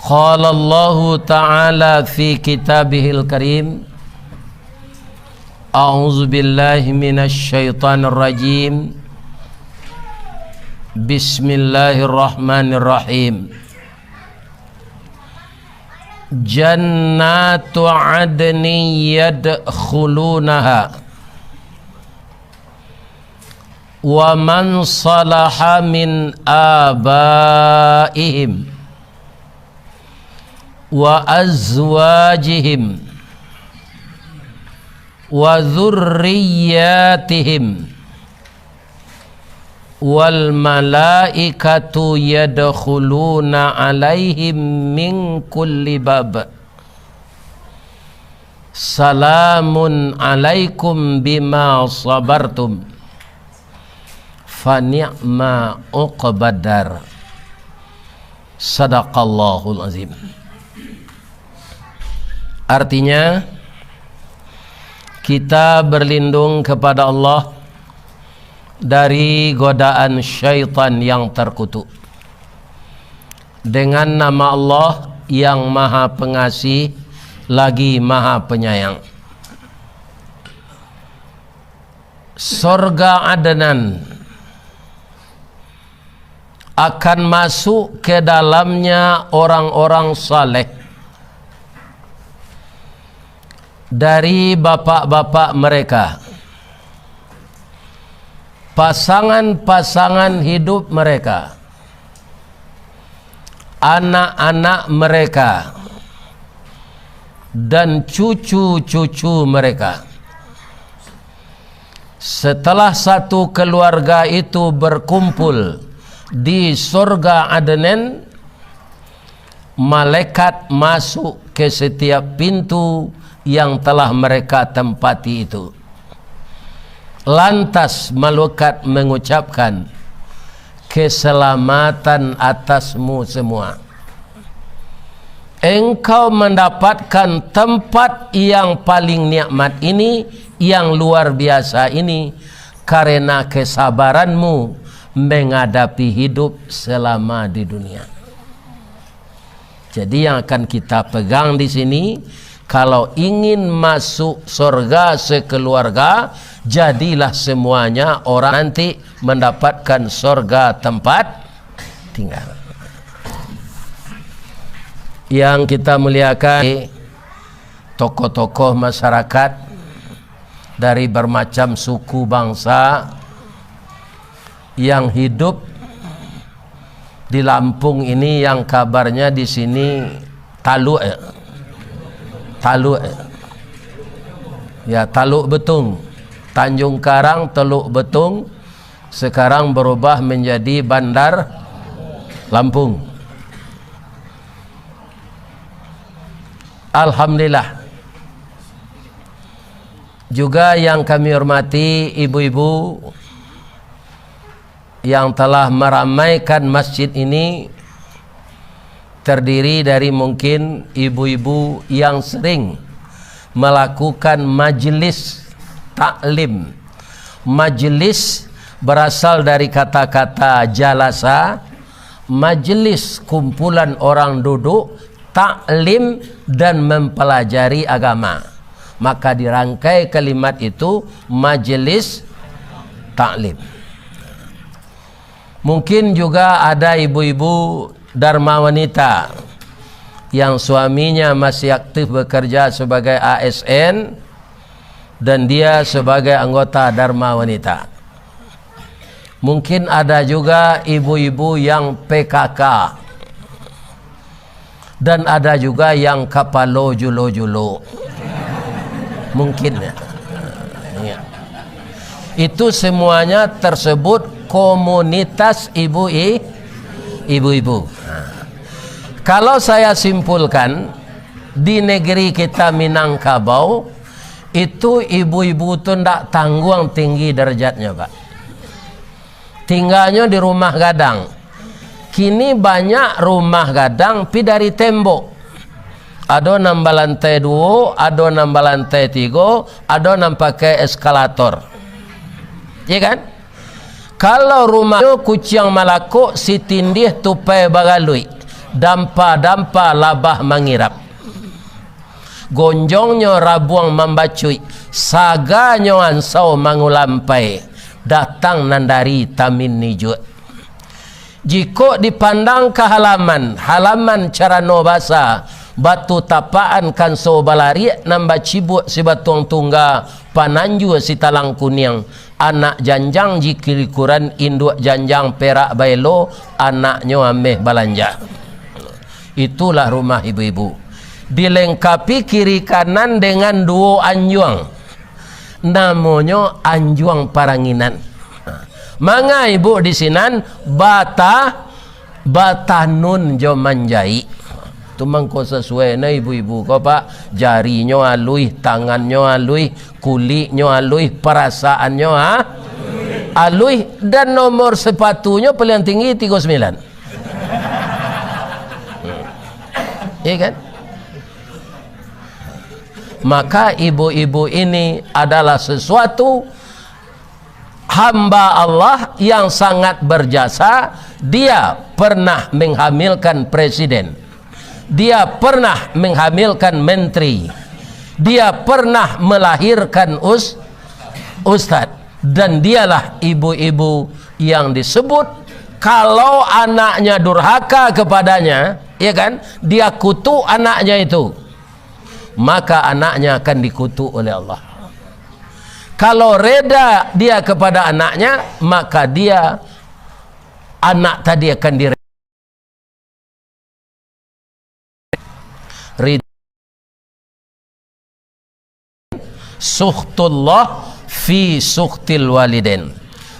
Qala Allah Ta'ala fi kitabihil karim, A'udzu billahi minasy syaithanir rajim. Bismillahirrahmanirrahim. Jannatu adnin yadkhulunaha wa man salaha min abaihim wa azwajihim wa dzurriyyatihim wal malaikatu yadkhuluna alaihim min kulli bab. Salamun alaikum bima sabartum fa ni'ma uqbadar. Sadaqallahul azim. Artinya, kita berlindung kepada Allah dari godaan syaitan yang terkutuk dengan nama Allah yang maha pengasih lagi maha penyayang. Surga Adnan akan masuk ke dalamnya orang-orang saleh dari bapak-bapak mereka, pasangan-pasangan hidup mereka, anak-anak mereka, dan cucu-cucu mereka. Setelah satu keluarga itu berkumpul di surga Adnan, malaikat masuk ke setiap pintu yang telah mereka tempati itu. Lantas malaikat mengucapkan, keselamatan atasmu semua. Engkau mendapatkan tempat yang paling nikmat ini, yang luar biasa ini, karena kesabaranmu menghadapi hidup selama di dunia. Jadi yang akan kita pegang di sini, kalau ingin masuk surga sekeluarga, jadilah semuanya orang nanti mendapatkan surga tempat tinggal. Yang kita muliakan, tokoh-tokoh masyarakat dari bermacam suku bangsa yang hidup di Lampung ini, yang kabarnya di sini Taluk ya, Taluk Betung, Tanjung Karang, Teluk Betung, sekarang berubah menjadi Bandar Lampung. Alhamdulillah. Juga yang kami hormati ibu-ibu yang telah meramaikan masjid ini, terdiri dari mungkin ibu-ibu yang sering melakukan majelis taklim. Majelis berasal dari kata-kata jalasa, majelis kumpulan orang duduk, taklim dan mempelajari agama. Maka dirangkai kalimat itu majelis taklim. Mungkin juga ada ibu-ibu Dharma wanita yang suaminya masih aktif bekerja sebagai ASN dan dia sebagai anggota Dharma wanita. Mungkin ada juga ibu-ibu yang PKK, dan ada juga yang kapalo julo-julo. Mungkin ya. Itu semuanya tersebut komunitas ibu-ibu. Kalau saya simpulkan, di negeri kita Minangkabau itu ibu-ibu itu tidak tanggung tinggi derajatnya, Pak. Tinggalnya di rumah gadang. Kini banyak rumah gadang pi dari tembok. Ada nambah lantai 2, ada nambah lantai 3, ada nambah pakai eskalator. Ya kan? Kalau rumah kucing malako si tindih tupai bagalui. dampa-dampa labah mangirap, gonjongnya rabuang membacui, saganyo ansau mangulampai, datang nandari tamin nijut. Jika dipandang ke halaman carano basa, batu tapaan kan so balari nambah cibuk si batuang tungga, pananju si talang kuning, anak janjang jikiri kuran induk janjang perak bailo, anaknya ameh balanja. Itulah rumah ibu-ibu, dilengkapi kiri kanan dengan dua anjuang, namanya anjuang paranginan. Manga ibu di sinan batanun jo manjai. Tu mangko sesuai na ibu-ibu ko pak, jarinya alui, tangannya alui, kulitnya alui, perasaannya alui, dan nomor sepatunya paling tinggi 39. Iya kan? Maka ibu-ibu ini adalah sesuatu hamba Allah yang sangat berjasa. Dia pernah menghamilkan presiden, dia pernah menghamilkan menteri, dia pernah melahirkan ustadz, dan dialah ibu-ibu yang disebut kalau anaknya durhaka kepadanya, ya kan, dia kutuk anaknya itu, maka anaknya akan dikutuk oleh Allah. Kalau reda dia kepada anaknya, maka dia, anak tadi akan direda. Sukhtullah fi sukhtil waliden.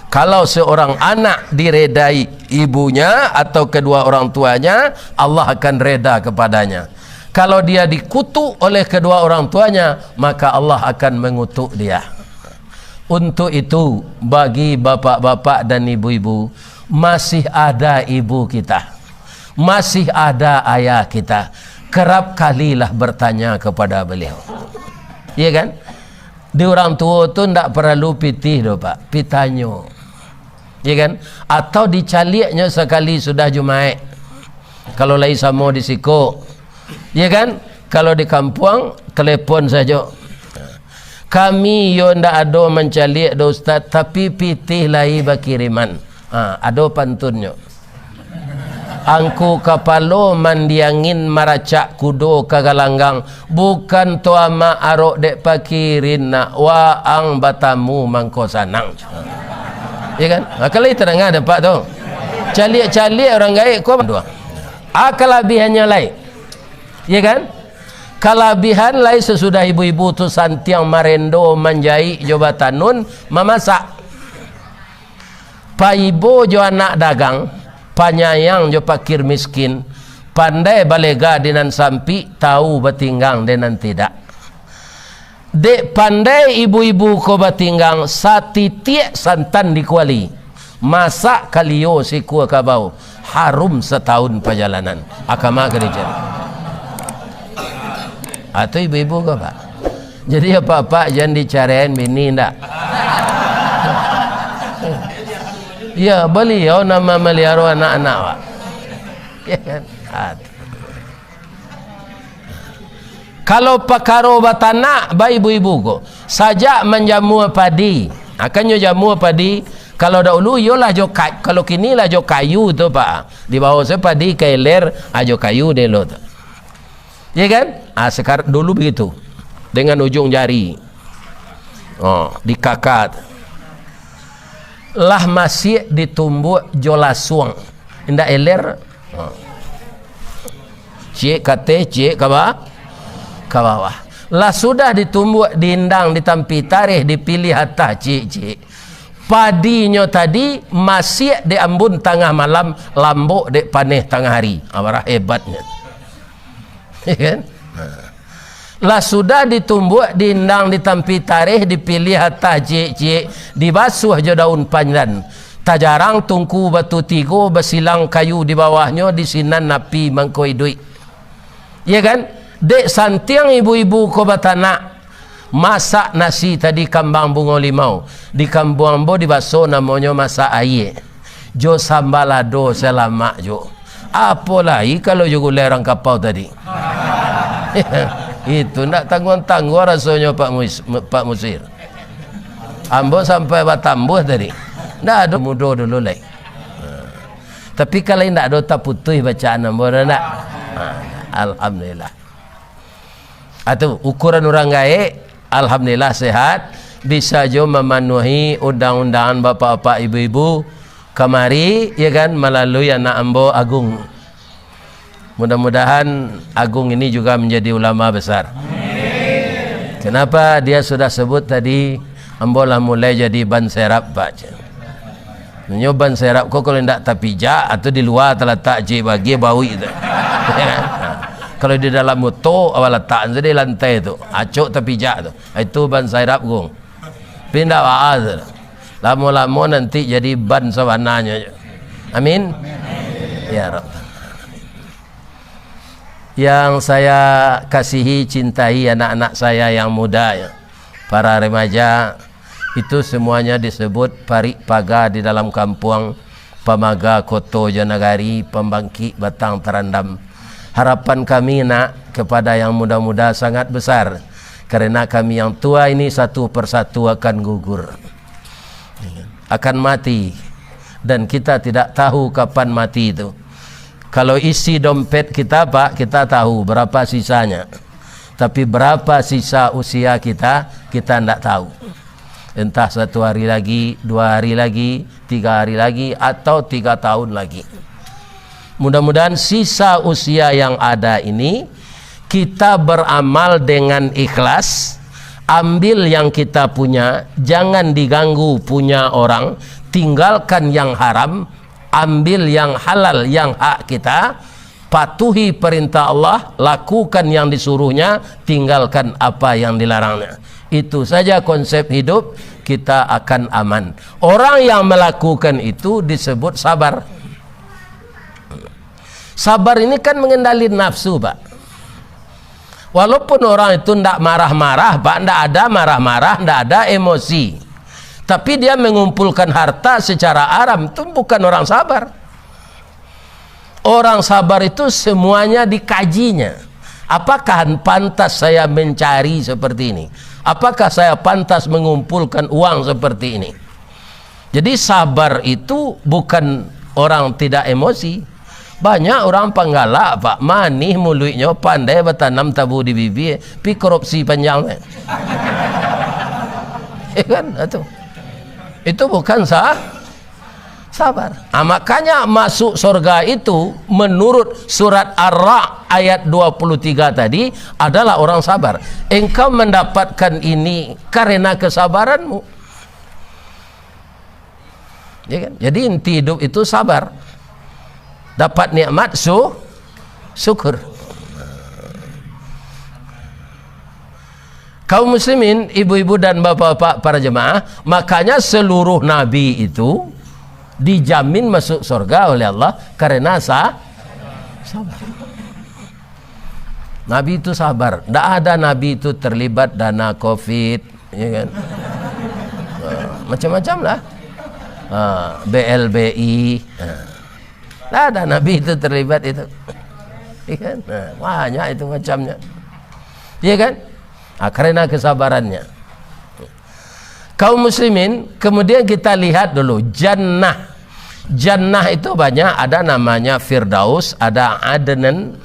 Kalau seorang anak diredai ibunya atau kedua orang tuanya, Allah akan reda kepadanya. Kalau dia dikutuk oleh kedua orang tuanya, maka Allah akan mengutuk dia. Untuk itu, bagi bapak-bapak dan ibu-ibu, masih ada ibu kita, masih ada ayah kita, kerap kalilah bertanya kepada beliau, ya kan? Di orang tua tu ndak perlu pitih do pak, pitanyo, ya kan? Atau dicaliknya sekali sudah Jumaat, kalau lagi sama di siko, ya kan? Kalau di kampung telepon saja. Kami yo ndak ada mencalik do ustaz, tapi pitih lai bakiriman. Ada pantunnya. Angku kapalo mandiangin maracak kudo kagalanggang, bukan tuama arok dek pakirin na wa ang batamu mangko sanang. Ya kan? Kalau itu dengar ada pak tu. Calik-calik orang gaib kau dua. Kelebihannya lain. Ya kan? Kelebihan lain sesudah ibu-ibu tu santiang marendo manjai jabatan nun memasak. Pa ibu jo anak dagang, panyayang jo pakir miskin, pandai balega dengan sampi, tahu batinggang dengan tidak. Dek pandai ibu-ibu ko batinggang, satitik santan dikuali, masak kalio si kuah kabau, harum setahun perjalanan. Akama gereja. Atau ibu-ibu ke pak? Jadi apa-apa jangan dicariin bini ndak. Ya beliau nama melihara anak-anak pak. Ya kan? Kalau pakaro batanak ba ibu-ibu ko saja menjamu padi, akannya jamu padi. Kalau dahulu yolah jo kayu, kalau kini lah jo kayu tu pak. Di bawah saya padi kailer ajo kayu delo tu. Ya kan? Sekarang dulu begitu dengan ujung jari dikakat lah masih ditumbuk jolasung indah eler cik kate cik ke bawah lah sudah ditumbuk diindang ditampi tarikh dipilih atas cik padinya tadi masih diambun tengah malam lambuk dek paneh tengah hari amarah hebatnya. Ya kan? Lah sudah ditumbuk diindang ditampi tarikh dipilih atas cik dibasuh je daun pandan tajarang tungku batu tigo besilang kayu di bawahnya disinan napi mangkoi duit. Ya kan? Dek santiang ibu-ibu ko batanak masak nasi tadi kambang bunga limau di kampung ambo dibasuh namanya masak air jo sambalado selama jo Apalagi kalau juga lerang kapau tadi. Itu nak tangguh-tangguh rasanya Pak Musir. Ambo sampai Batambuh tadi. Ndak ada mudo dulu lagi. Tapi kalau ndak ada tak putih bacaan ambo ndak. Alhamdulillah. Atau ukuran orang gaib, alhamdulillah sehat, bisa jo memenuhi undang-undangan bapak-bapak ibu-ibu kemari, ya kan, melalui anak ambo Agung. Mudah-mudahan Agung ini juga menjadi ulama besar. Kenapa dia sudah sebut tadi, ambo lah mulai jadi ban serap pak. Ban serap kok kalau tidak tapijak atau di luar terletak je bagi bau itu. Kalau di dalam motor awal letak jadi lantai tu, acuk tapijak tu. Itu ban serap gong. Pindah waaz. Lama-lama nanti jadi ban sawananya. Amin. Ya Rabb. Yang saya kasihi, cintai anak-anak saya yang muda ya, para remaja, itu semuanya disebut parik paga di dalam kampung Pamaga Koto Janagari, Pembangkit Batang Terandam. Harapan kami nak kepada yang muda-muda sangat besar, karena kami yang tua ini satu persatu akan gugur, akan mati, dan kita tidak tahu kapan mati itu. Kalau isi dompet kita pak, kita tahu berapa sisanya, tapi berapa sisa usia kita tidak tahu. Entah 1 hari lagi, 2 hari lagi, 3 hari lagi, atau 3 tahun lagi. Mudah-mudahan sisa usia yang ada ini kita beramal dengan ikhlas, ambil yang kita punya, jangan diganggu punya orang, tinggalkan yang haram, ambil yang halal, yang hak kita, patuhi perintah Allah, lakukan yang disuruhnya, tinggalkan apa yang dilarangnya. Itu saja konsep hidup, kita akan aman. Orang yang melakukan itu disebut sabar. Sabar ini kan mengendali nafsu pak. Walaupun orang itu tidak marah-marah pak, tidak ada marah-marah, tidak ada emosi, tapi dia mengumpulkan harta secara haram, itu bukan orang sabar. Orang sabar itu semuanya dikajinya. Apakah pantas saya mencari seperti ini? Apakah saya pantas mengumpulkan uang seperti ini? Jadi sabar itu bukan orang tidak emosi. Banyak orang penggalak pak, manih mulutnya, pandai bertanam tabu di bibir, pi korupsi panjangnya. Kan itu bukan sabar. Makanya masuk surga itu menurut surat Ar-Ra'd ayat 23 tadi adalah orang sabar. Engkau mendapatkan ini karena kesabaranmu. Ya kan? Jadi inti hidup itu sabar. Dapat nikmat syukur. Kaum muslimin, ibu-ibu dan bapak-bapak para jemaah, makanya seluruh nabi itu dijamin masuk surga oleh Allah karena sabar. Nabi itu sabar. Tidak ada nabi itu terlibat dana COVID, ya kan? Macam-macam lah. BLBI. Tidak ada nabi itu terlibat itu. Ya kan? Banyak itu macamnya. Ya kan? Karena kesabarannya. Kaum muslimin, kemudian kita lihat dulu jannah. Jannah itu banyak, ada namanya Firdaus, ada Adnan,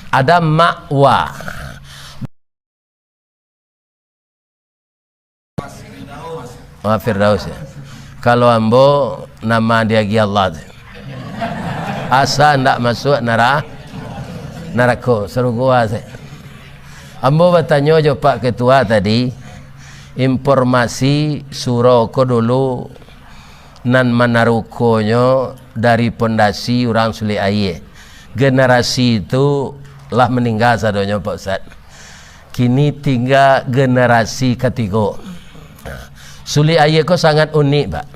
ada Ma'wa. Firdaus ya. Kalau ambo nama dia Allah. Asa ndak masuk neraka seru gua saya. Ambo bertanya je Pak Ketua tadi, informasi surau ko dulu nan manarukonyo dari pondasi orang Suli Aye. Generasi itu lah meninggal sadonya Pak Ustaz. Kini tinggal generasi ketiga. Suli Aye ko sangat unik Pak.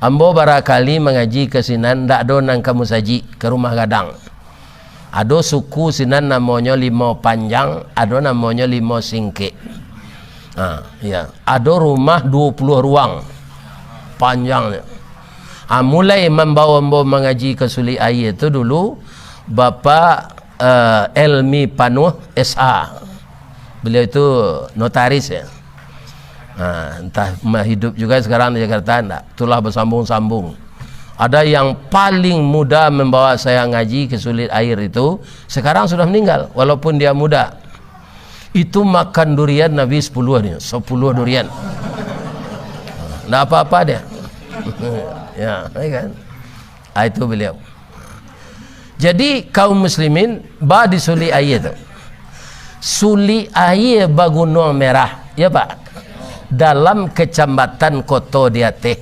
Ambo barakali mengaji ke sinan, ndak do nang kamu saji ke rumah gadang. Ada suku sinan namanya Limau Panjang, ada namanya Limau Singke. Ya. Ada rumah 20 ruang panjangnya. Mulai membawa ambo mengaji ke Suli Aye itu dulu Bapak Elmi Panuh SA. Beliau itu notaris ya. Entah hidup juga sekarang di Jakarta enggak. Itulah bersambung-sambung. Ada yang paling muda membawa saya ngaji ke Sulit Air itu sekarang sudah meninggal walaupun dia muda. Itu makan durian Nabi 10 nih, 10 durian. Enggak apa-apa dia. Ya, kan? Itu beliau. Jadi kaum muslimin ba di Suli Air itu. Suli Air Bagunung Merah, ya Pak. Dalam kecamatan Koto Diatih.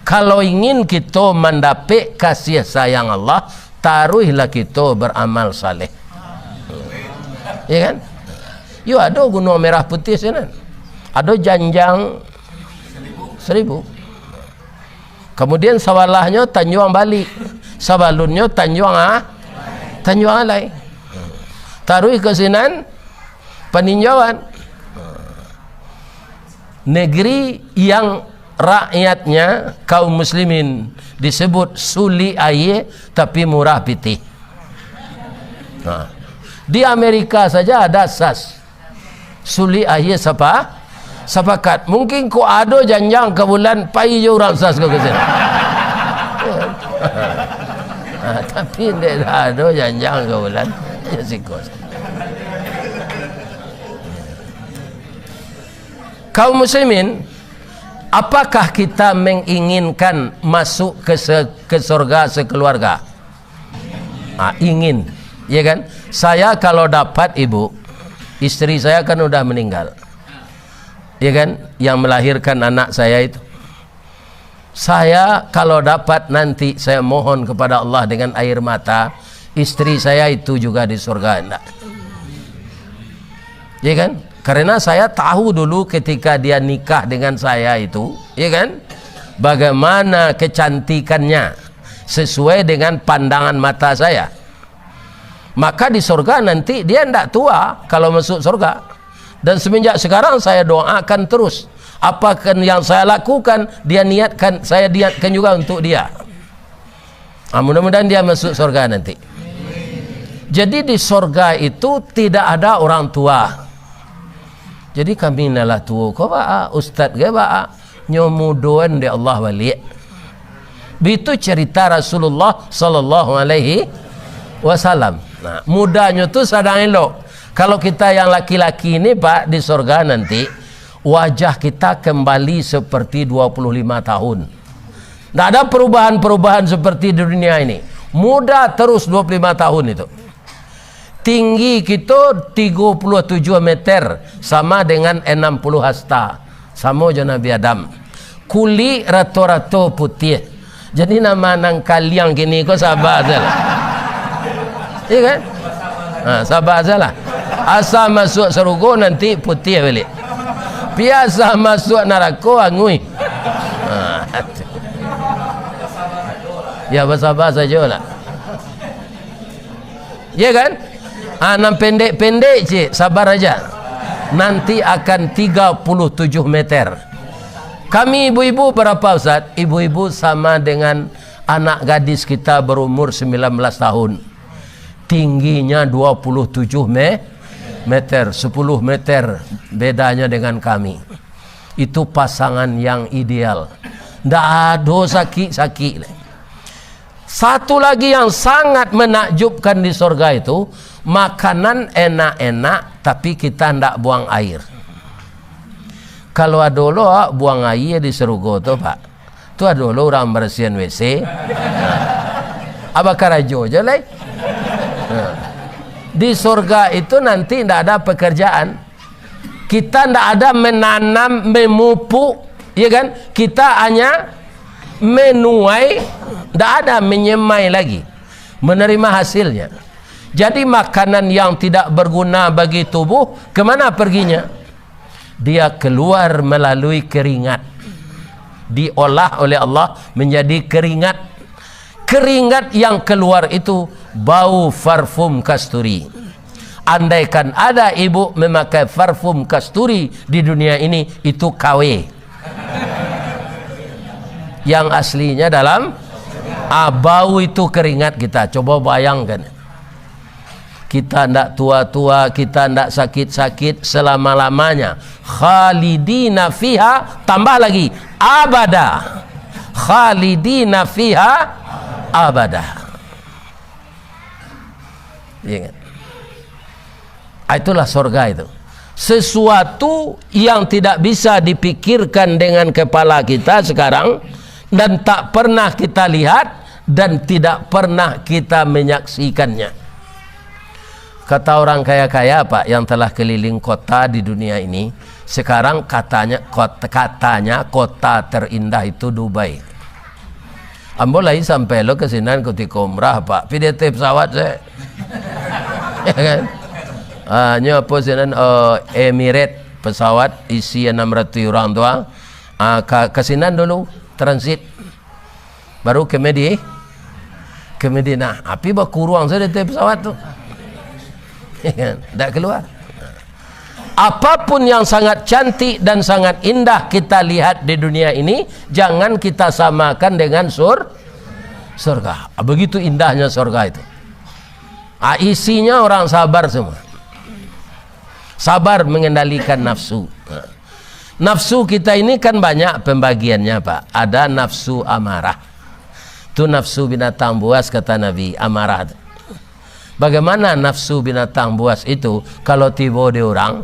Kalau ingin kita mendapat kasih sayang Allah, taruhlah kita beramal saleh. Ya kan? Yo ada Gunung Merah Putih sana. Ada janjang 1000. Kemudian sawalahnya Tanjung Bali. Sabalunnya Tanjung Alai. Taruh ke sinan peninjauan. Negeri yang rakyatnya kaum muslimin disebut Suli Air tapi murah pitih. Di Amerika saja ada SAS Suli Air sepakat. Mungkin kau ada janjang ke bulan pai je orang SAS ke sana. Tapi tidak ada janjang ke bulan ya sikos. Kaum muslimin, apakah kita menginginkan masuk ke surga sekeluarga? Ingin, ya kan? Saya kalau dapat ibu, istri saya kan udah meninggal, ya kan? Yang melahirkan anak saya itu. Saya kalau dapat nanti saya mohon kepada Allah dengan air mata, istri saya itu juga di surga, enggak? Ya kan? Karena saya tahu dulu ketika dia nikah dengan saya itu, ya kan? Bagaimana kecantikannya sesuai dengan pandangan mata saya. Maka di surga nanti dia tidak tua kalau masuk surga. Dan semenjak sekarang saya doakan terus. Apa yang saya lakukan, dia niatkan, saya niatkan juga untuk dia. Mudah-mudahan dia masuk surga nanti. Jadi di surga itu tidak ada orang tua. Jadi kami nalah tua kau ba ustaz ke ba nyomudoan di Allah wali. Begitu cerita Rasulullah sallallahu alaihi wasallam. Nah, mudanya tu sadang elok. Kalau kita yang laki-laki ini Pak di surga nanti wajah kita kembali seperti 25 tahun. Tidak ada perubahan-perubahan seperti di dunia ini. Muda terus 25 tahun itu. Tinggi kita 37 meter sama dengan 60 hasta. Sama je Nabi Adam. Kulit rata-rata putih. Jadi nama nang kaliang gini kau sabar sajalah. Iya kan? Sabar sajalah. Asal masuk surga nanti putih balik. Biasa masuk neraka angui. Ya bersabar sajalah. Ya kan? Nam pendek-pendek cik, sabar aja. Nanti akan 37 meter. Kami ibu-ibu berapa Ustaz? Ibu-ibu sama dengan anak gadis kita berumur 19 tahun. Tingginya 27 meter, 10 meter bedanya dengan kami. Itu pasangan yang ideal. Tidak ada sakit-sakit. Satu lagi yang sangat menakjubkan di surga itu, makanan enak-enak tapi kita tidak buang air. Kalau ada lo buang air di surga tu Pak, tu ada lo orang bersihin WC. Abah karajo je lah. Di surga itu nanti tidak ada pekerjaan. Kita tidak ada menanam, memupuk, ya kan? Kita hanya menuai, tidak ada menyemai lagi, menerima hasilnya. Jadi makanan yang tidak berguna bagi tubuh kemana perginya? Dia keluar melalui keringat, diolah oleh Allah menjadi keringat. Keringat yang keluar itu bau parfum kasturi. Andaikan ada ibu memakai parfum kasturi di dunia ini, itu KW. Yang aslinya dalam bau itu keringat kita. Coba bayangkan. kita ndak tua-tua, kita ndak sakit-sakit selama-lamanya. Khalidina fiha, tambah lagi abada. Khalidina fiha abada. Ingat. Itulah surga itu. Sesuatu yang tidak bisa dipikirkan dengan kepala kita sekarang, dan tak pernah kita lihat dan tidak pernah kita menyaksikannya. Kata orang kaya-kaya Pak yang telah keliling kota di dunia ini, sekarang katanya kota terindah itu Dubai. Ambo lagi sampai lo kesinan ketika umrah Pak, PDT pesawat saya. Ya kan? Hanya apa sinan Emirates pesawat isi 600 orang tua. Kesinan dulu transit. Baru ke Medina. Api bakuruang saya di pesawat tu. Tak keluar. Apapun yang sangat cantik dan sangat indah kita lihat di dunia ini, jangan kita samakan dengan surga. Begitu indahnya surga itu. Isinya orang sabar semua. Sabar mengendalikan nafsu. Nafsu kita ini kan banyak pembagiannya Pak. Ada nafsu amarah. Itu nafsu binatang buas kata Nabi, amarah. Bagaimana nafsu binatang buas itu? Kalau tiba di orang,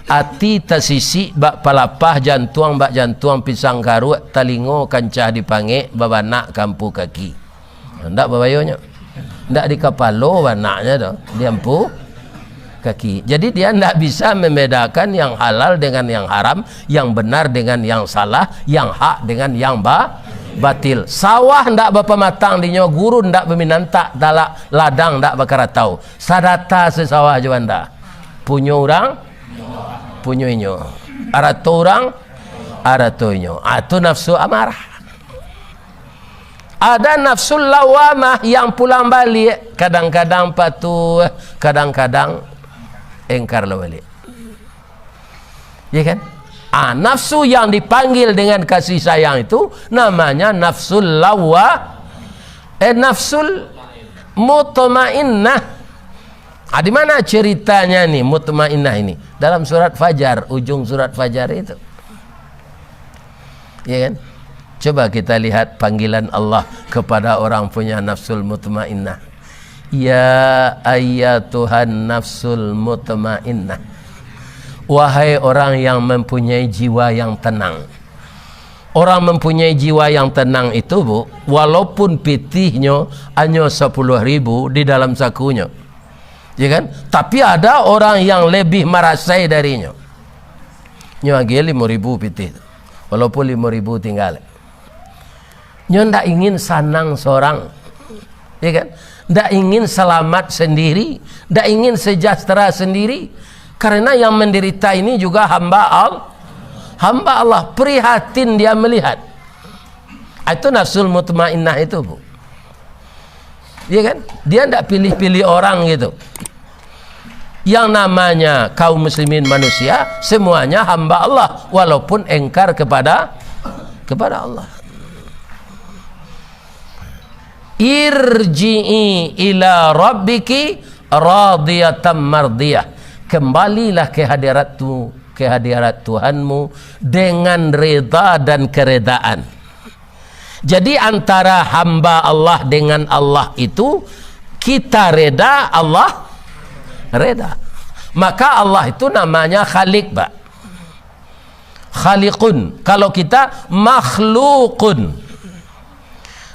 ati tasisi bak palapah jantuang bak jantuang pisang garu talingo kancah dipange babanak kampu kaki. Ndak babayonya. Ndak di kapalo banaknya dah. Diampu kaki. Jadi dia ndak bisa membedakan yang halal dengan yang haram, yang benar dengan yang salah, yang hak dengan yang batil. Sawah ndak bapa matang dinyo, guru ndak berminanta, dalak ladang ndak bakaratau. Sadata sesawah jawanda. Punyo orang, punyo inyo. Arato orang, arato inyo. Itu nafsu amarah. Ada nafsu lawamah yang pulang balik. Kadang-kadang patuh, kadang-kadang engkar balik. Ya kan? Nafsu yang dipanggil dengan kasih sayang itu namanya nafsul nafsul mutmainnah. Di mana ceritanya nih mutmainnah ini? Dalam surat Fajar, ujung surat Fajar itu. Ya kan? Coba kita lihat panggilan Allah kepada orang punya nafsul mutmainnah. Ya ayyatuhan nafsul mutmainnah. Wahai orang yang mempunyai jiwa yang tenang. Orang mempunyai jiwa yang tenang itu Bu, walaupun pitihnya hanya 10.000 di dalam sakunya, ya kan? Tapi ada orang yang lebih marasai darinya. Nyagi 5.000 pitih, walaupun 5.000 tinggal. Nyo ndak ingin sanang seorang, ya kan? Ndak ingin selamat sendiri, ndak ingin sejahtera sendiri. Karena yang menderita ini juga hamba Allah, prihatin dia melihat. Itu nafsul mutmainnah itu Bu. Ya kan? Dia tidak pilih-pilih orang gitu. Yang namanya kaum muslimin manusia semuanya hamba Allah, walaupun engkar kepada Allah. Irji'i ila rabbiki radiyatan mardiyah. Kembalilah ke hadirat Tuhanmu dengan reda dan keredaan. Jadi antara hamba Allah dengan Allah itu, kita reda, Allah reda. Maka Allah itu namanya Khaliq Pak. Khaliqun. Kalau kita makhlukun.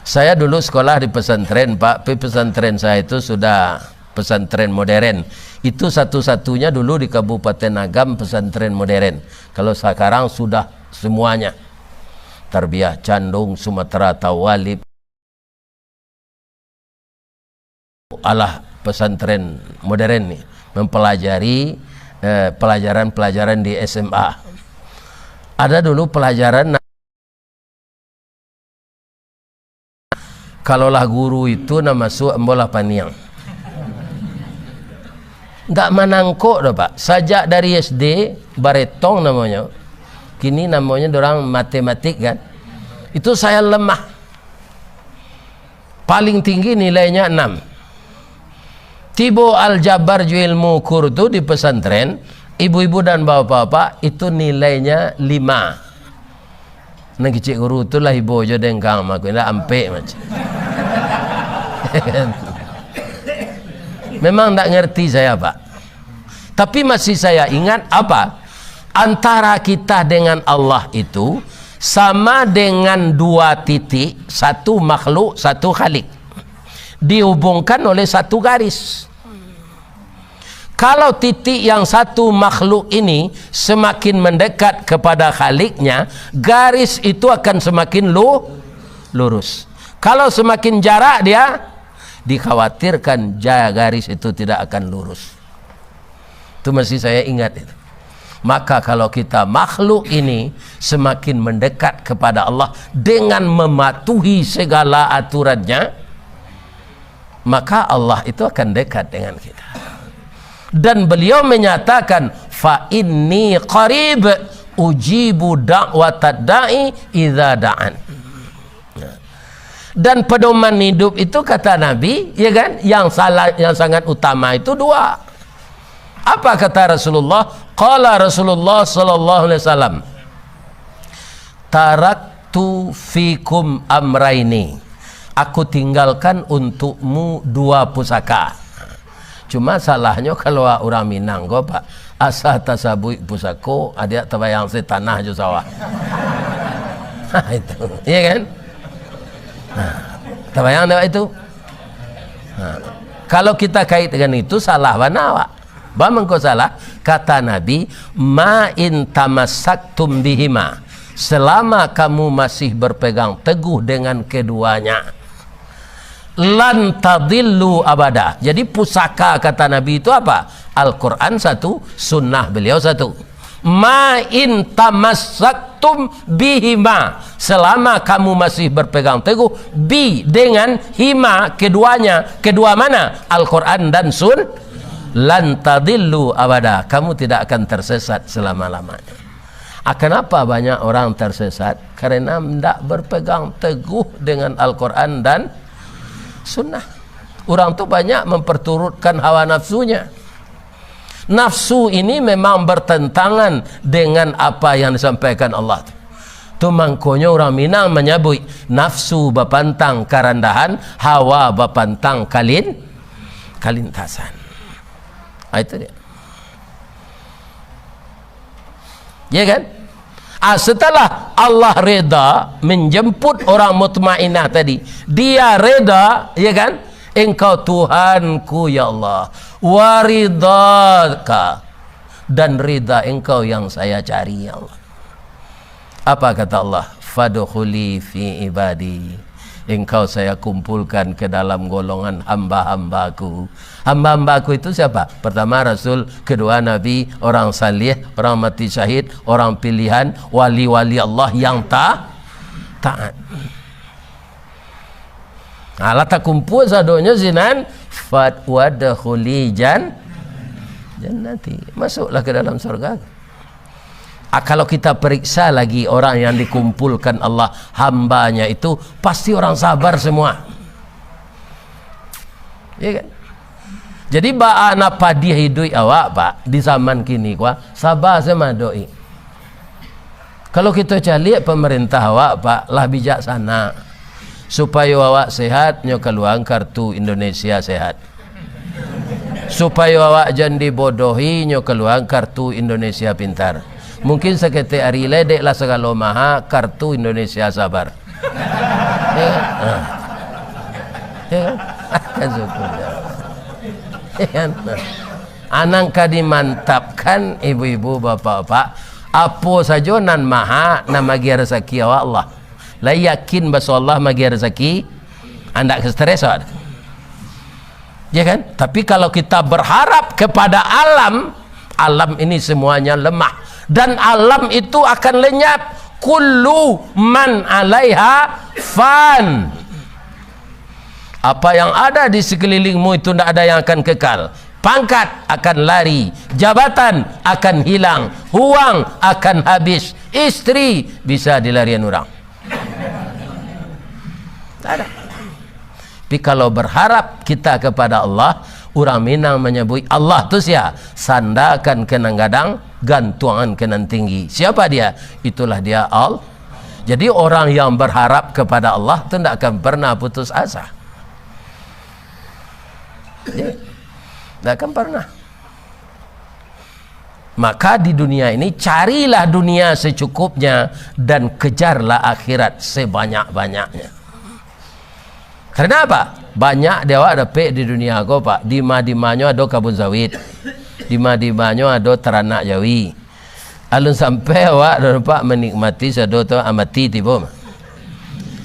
Saya dulu sekolah di pesantren Pak. Pesantren saya itu sudah pesantren modern. Itu satu-satunya dulu di Kabupaten Agam pesantren modern. Kalau sekarang sudah semuanya. Tarbiyah Candung, Sumatera Tawalib. Allah pesantren modern nih mempelajari pelajaran-pelajaran di SMA. Ada dulu pelajaran, kalaulah guru itu nama masuk embolah paniang. Nggak manangkok dah Pak. Sajak dari SD baretong namanya. Kini namanya orang matematik kan. Itu saya lemah. Paling tinggi nilainya 6. Tibo Al-Jabar Ilmu Kurdu di pesantren, ibu-ibu dan bapak-bapak, itu nilainya 5. Nah kecik guru tu lah ibu je dengkang mak nak ampek macam. Memang tak ngerti saya Pak. Tapi masih saya ingat apa? Antara kita dengan Allah itu sama dengan 2 titik, satu makhluk, satu khalik. Dihubungkan oleh satu garis. Kalau titik yang satu makhluk ini semakin mendekat kepada khaliknya, garis itu akan semakin lurus. Kalau semakin jarak dia, dikhawatirkan garis itu tidak akan lurus. Itu masih saya ingat itu. Maka kalau kita makhluk ini semakin mendekat kepada Allah dengan mematuhi segala aturannya, maka Allah itu akan dekat dengan kita. Dan beliau menyatakan, fa inni qarib ujibu da'watad da'i idza da'an. Dan pedoman hidup itu kata Nabi, ya kan, yang sangat utama itu 2. Apa kata Rasulullah? Qala Rasulullah sallallahu alaihi wasallam, taraktu fikum amraini. Aku tinggalkan untukmu 2 pusaka. Cuma salahnya kalau orang Minang kok Pak, asa tasabui pusako, ada tabayang si tanah je sawah. Itu, iya kan? Tabayang tak itu? Kalau kita kait dengan itu salah mana Pak? Bagaimana kau salah? Kata Nabi, ma in tamassaktum bihima, selama kamu masih berpegang teguh dengan keduanya, lan tadillu abada. Jadi pusaka kata Nabi itu apa? Al-Quran 1, sunnah beliau 1. Ma in tamassaktum bihima, selama kamu masih berpegang teguh bi dengan hima, keduanya. Kedua mana? Al-Quran dan lan tadillu abada, kamu tidak akan tersesat selama-lamanya. Kenapa banyak orang tersesat? Karena tidak berpegang teguh dengan Al-Quran dan sunnah. Orang tu banyak memperturutkan hawa nafsunya. Nafsu ini memang bertentangan dengan apa yang disampaikan Allah. Tu mangkonya orang Minang menyebut nafsu bapantang karandahan, hawa bapantang kalintasan. Itu dia. Ya kan? Setelah Allah reda menjemput orang mutmainah tadi, dia reda, ya kan? Engkau Tuhanku ya Allah, waridaka, dan rida engkau yang saya cari ya Allah. Apa kata Allah? Fadkhuli fi ibadi, engkau saya kumpulkan ke dalam golongan hamba-hambaku. Hamba-hambaku itu siapa? Pertama Rasul, kedua Nabi, orang salih, orang mati syahid, orang pilihan, wali-wali Allah yang taat. Lata kumpul sadonya zinan fat wadkhuli jannati, masuklah ke dalam surga. Kalau kita periksa lagi orang yang dikumpulkan Allah hambanya itu, pasti orang sabar semua, ya kan? Jadi apa dia hidup awak Pak di zaman kini kuah sabar sama doi. Kalau kita cari pemerintah awak Pak lah bijaksana supaya awak sehat, nyo keluang kartu Indonesia sehat. Supaya awak jangan dibodohi, nyo keluang kartu Indonesia pintar. Mungkin seketik hari ledek lah segala maha kartu Indonesia sabar. Ya kan? Ya kan? Syukur. Anangka dimantapkan ibu-ibu bapak-bapak, apa saja nan maha nama gia rezeki awak Allah. Lah yakin bahwa Allah magi rezeki, anda kestres ada. Ya kan? Tapi kalau kita berharap kepada alam, alam ini semuanya lemah dan alam itu akan lenyap. Kullu man 'alaiha fan. Apa yang ada di sekelilingmu itu tidak ada yang akan kekal. Pangkat akan lari, jabatan akan hilang, uang akan habis, istri bisa dilarian orang. Tak ada. Tapi kalau berharap kita kepada Allah, Orang Minang menyebut Allah tu sia, sandakan kenang gadang, gantungan kenang tinggi. Siapa dia? Itulah dia Allah. Jadi orang yang berharap kepada Allah tu tidak akan pernah putus asa. Tidak akan pernah. Maka di dunia ini carilah dunia secukupnya dan kejarlah akhirat sebanyak-banyaknya. Karena apa? Banyak dewa dapat di dunia ko pak. Di mana ada kabun sawit, di mana ada teranak jawi. Alun sampai awak dapat menikmati sado tu amati tiba.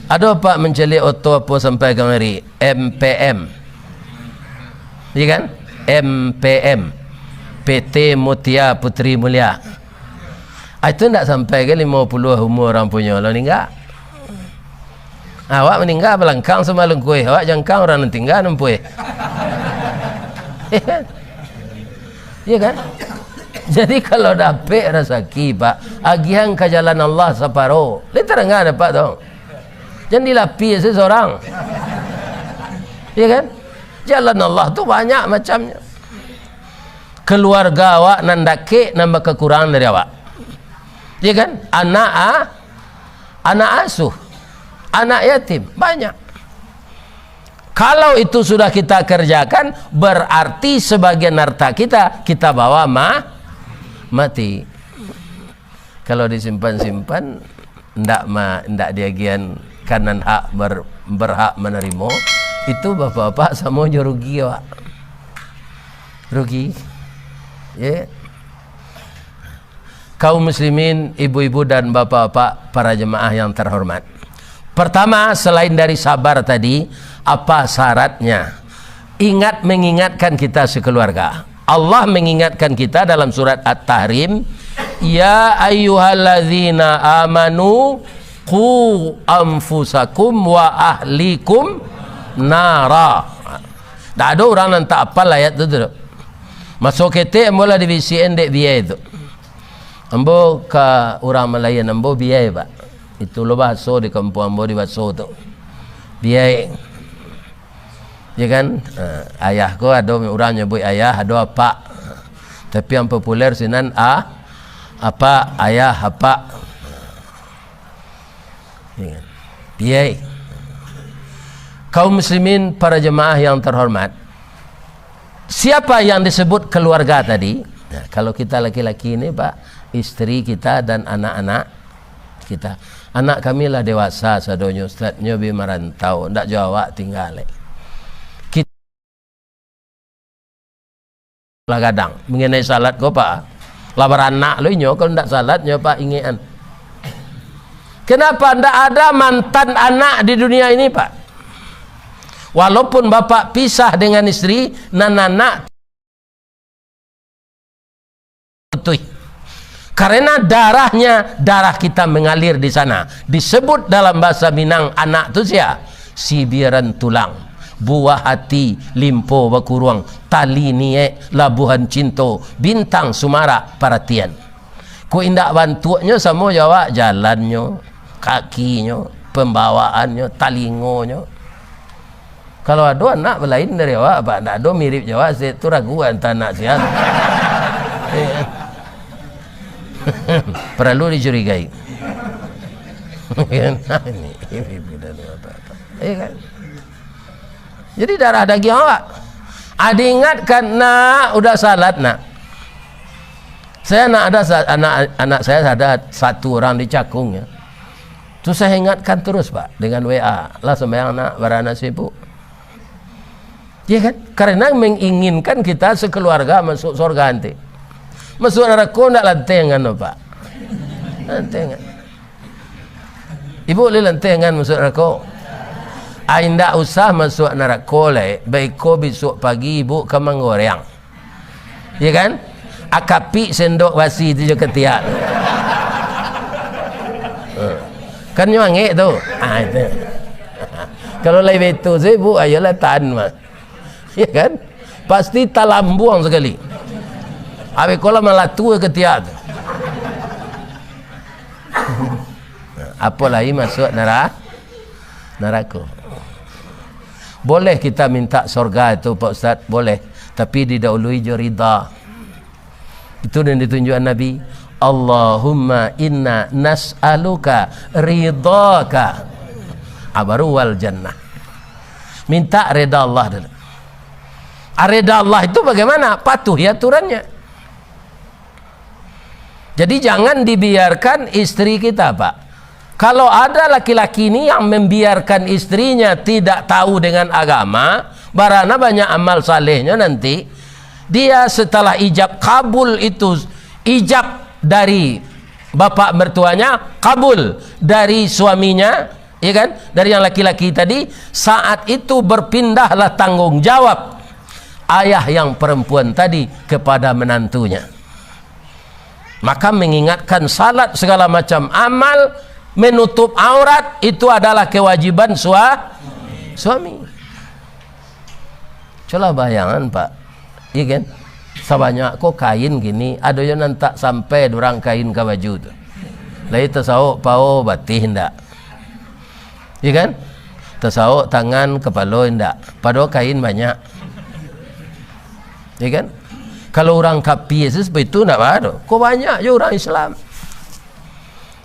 Ada pak menceli auto apa sampai kemari MPM. Iya kan? MPM. PT Mutia Putri Mulia. Itu tidak sampai ke 50 umur orang punya lo meninggal. Awak meninggal belangkang semalam kuih. Awak jangkang orang nanti tinggal nampuih. Iya kan? Jadi kalau dapat rezeki pak, agihan ke jalan Allah separo. Liter enggak dapat dong. Jangan dilapi seseorang. Iya kan? Jalan Allah tu banyak macamnya. Keluarga awak nandake nambah kekurangan dari awak. Iya kan? Anak asuh, anak yatim banyak. Kalau itu sudah kita kerjakan, berarti sebagian harta kita bawa mati. Kalau disimpan-simpan, ndak diagian kanan hak berhak menerima, itu bapak-bapak semuanya rugi awak. Rugi. Ya. Kaum muslimin, ibu-ibu dan bapak-bapak, para jemaah yang terhormat. Pertama, selain dari sabar tadi, apa syaratnya? Mengingatkan kita sekeluarga. Allah mengingatkan kita dalam surat At-Tahrim, ya ayyuhalladzina amanu qu anfusakum wa ahlikum nara. Tak ada orang yang tak apal ayat itu. Masuk ketik mula di VCN dek biaya itu. Ambo ke orang Melayu ambo biaya pak. Itu lo bahasa di kampung ambo di bahasa tu. Biaya. Ya kan? Ayahku ada orang nyebut ayah, ada apa. Tapi yang populer sinan apa ayah apa. Ya kan? Biaya. Kaum muslimin, para jemaah yang terhormat. Siapa yang disebut keluarga tadi? Nah, kalau kita laki-laki ini pak, istri kita dan anak-anak kita. Anak kami lah dewasa sadonyo Ustaz, nyobi merantau, ndak jawab tinggal. Kita lah kadang mengenai salat kau pak, labar anak lo nyo kalau ndak salat nyo pak ingetan. Kenapa ndak ada mantan anak di dunia ini pak? Walaupun bapak pisah dengan istri, anak betul. Karena darah kita mengalir di sana. Disebut dalam bahasa Minang anak tu sia, sibiran tulang, buah hati, limpo bakuruang, tali nie, labuhan cinto, bintang sumara perhatian. Ku indak bantunya sama jawab jalannya, kakinya, pembawaannya, talingonya. Kalau ada anak lain dari awak, apa nak ada mirip Jawa, saya tu raguan tanah siapa. Perlu dicurigai. Jadi darah daging awak. Ada ingatkan nak udah salat nak. Saya ada anak saya ada satu orang di Cakung ya. Tu saya ingatkan terus pak dengan WA. Lah sembahyang nak barana sibuk. Ya kan? Karena menginginkan kita sekeluarga masuk surga nanti. Masuk neraka nak lantengan pak. Lantengan. Ibu boleh lantengan masuk neraka. Ainda usah masuk neraka le. Baik ko besok pagi ibu ke manggoreng. Ya kan? Akapi sendok basi tu je ketiak. Kan nyangek tu. Itu. Kalau lain betul saya ibu ayolah tahan mas. Ya kan? Pasti talambuang sekali. Habis kalau malah tua ketiak. Apalagi masuk neraka. Boleh kita minta surga itu Pak Ustaz? Boleh. tapi didahului jo ridha. Itu yang ditunjukkan Nabi, Allahumma inna nas'aluka ridhaka baru wal jannah. Minta reda Allah dulu. Reda Allah itu bagaimana? Patuhi aturannya. Jadi jangan dibiarkan istri kita, Pak. Kalau ada laki-laki ini yang membiarkan istrinya tidak tahu dengan agama, barana banyak amal salehnya nanti, dia setelah ijab kabul itu, ijab dari bapak mertuanya, kabul dari suaminya, ya kan, dari yang laki-laki tadi, saat itu berpindahlah tanggung jawab ayah yang perempuan tadi kepada menantunya. Maka mengingatkan salat, segala macam amal, menutup aurat itu adalah kewajiban suami. Coba bayangan, Pak, iya kan, sebanyak kok kain gini, ada yang nanti sampai dorang kain ke baju tu, lain tersawuk pau batih ndak, iya kan, tersawuk tangan kepala ndak, padahal kain banyak, iya kan. Kalau orang kapi seperti itu ndak ada, kok banyak je orang Islam.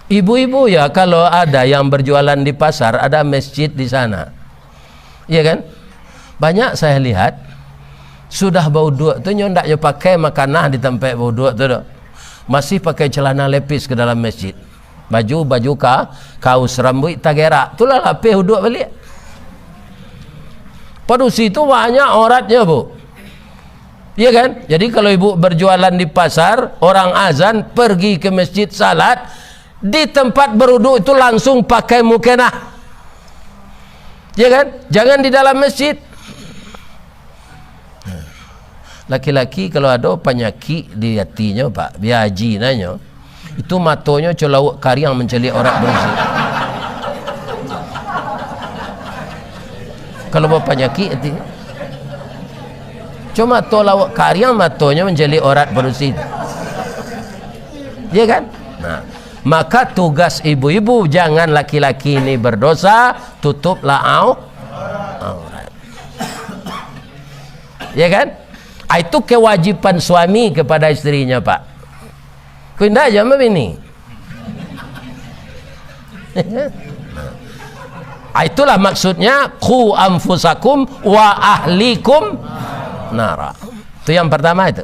Ibu-ibu ya, kalau ada yang berjualan di pasar, ada masjid di sana, iya kan, banyak saya lihat sudah bau duit tu ndak je pakai makanah di tempat bau duit tu dah. Masih pakai celana lepis ke dalam masjid. Baju kaos rambut tak gerak. Itulah lapis uduk balik. Pada situ banyak auratnya, Bu. Iya kan? Jadi kalau ibu berjualan di pasar, orang azan pergi ke masjid salat, di tempat beruduk itu langsung pakai mukenah. Iya kan? Jangan di dalam masjid. Laki-laki kalau ada penyakit di hatinya, Pak, biaji nanya, itu matonya colawak kariang menceli orang bersih. Kalau bawa penyakit hati, cuma tolawak kariang matonya menceli orang bersih. Iya kan? Nah, maka tugas ibu-ibu, jangan laki-laki ini berdosa, tutuplah aurat. Iya kan? Itu kewajiban suami kepada istrinya, Pak. Kuindah aja sama bini. Itulah maksudnya qu anfusakum wa ahlikum nara. Itu yang pertama itu.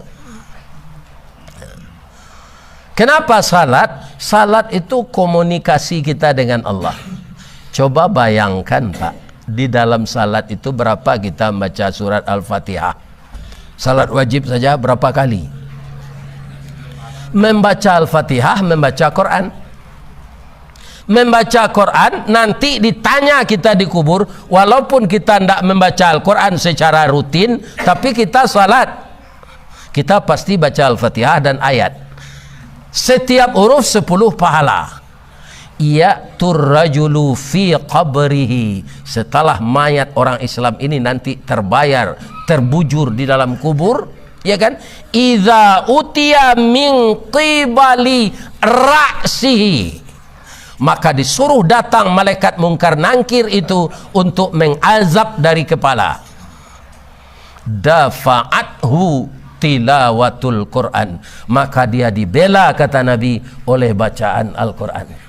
Kenapa salat? Salat itu komunikasi kita dengan Allah. Coba bayangkan, Pak, di dalam salat itu berapa kita baca surat Al-Fatihah? Salat wajib saja berapa kali? Membaca Al-Fatihah, membaca Quran. Membaca Quran, nanti ditanya kita di kubur, walaupun kita tidak membaca Al-Quran secara rutin, tapi kita salat, kita pasti baca Al-Fatihah dan ayat. Setiap huruf 10 pahala. Ya'tur rajulu fi qabrihi, setelah mayat orang Islam ini nanti terbayar, terbujur di dalam kubur, ya kan, idza utiya min qibali ra'sihi, maka disuruh datang malaikat mungkar nangkir itu untuk mengazab dari kepala. Dafa'athu tilawatul Quran, maka dia dibela, kata Nabi, oleh bacaan Al-Quran.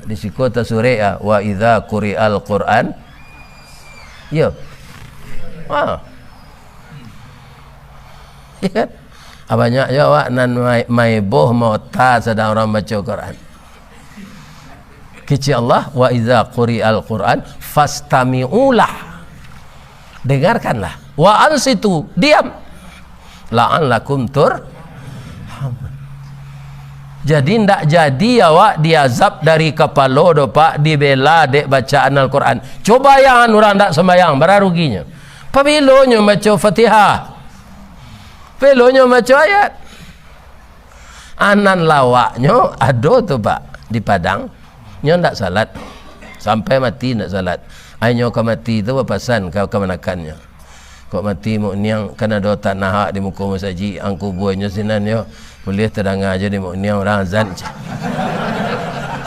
Di sikota sore ya, wa idza quri'al Quran, yo, ya kan, banyak ya wak nan mai boh mau ta sedang orang baca Quran. Kici Allah, wa idza quri'al Quran fastami'ulah, dengarkanlah, wa ansitu, diam, la'allakum turhamun. Jadi ndak jadi awak diazab dari kepala do, Pak, dibela dek bacaan Al-Quran. Coba yang orang ndak sembahyang, berapa ruginya? Pabilonya baca Fatihah, pelonya baca ayat. Anan lawaknya ada tu, Pak, di Padang, nyo ndak salat sampai mati, ndak salat. Ainyo kau mati tu papasan kau kemanakannya. Kau mati mu niang kena do tanah di muka masjid, angku buahnya sinan yo. Boleh terdengar aja di muka niang orang azan.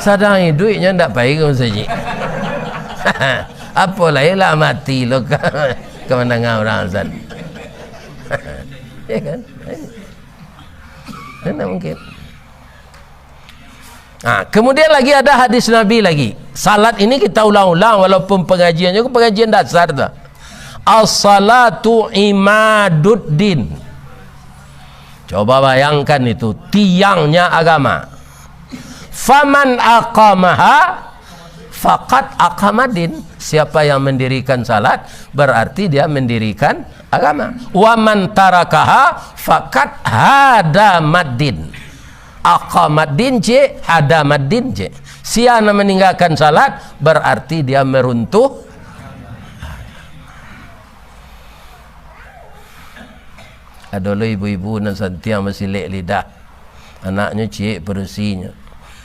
Sadang duitnya ndak baik ke masjid. Apa lah mati lo ke mendengar orang azan. Ya kan? Tidak mungkin. Nah, kemudian lagi ada hadis Nabi lagi. Salat ini kita ulang-ulang walaupun pengajiannya pengajian dasar tu. As-salatu imaduddin. Coba bayangkan itu tiangnya agama. Faman aqamaha faqad aqamadin. Siapa yang mendirikan salat berarti dia mendirikan agama. Wa man tarakaha faqad hadamaddin. Aqamaddin je, hadamaddin je. Siapa meninggalkan salat berarti dia meruntuh. Ada ibu-ibu nan santiang masih lek lidah. Anaknya cik perusinya.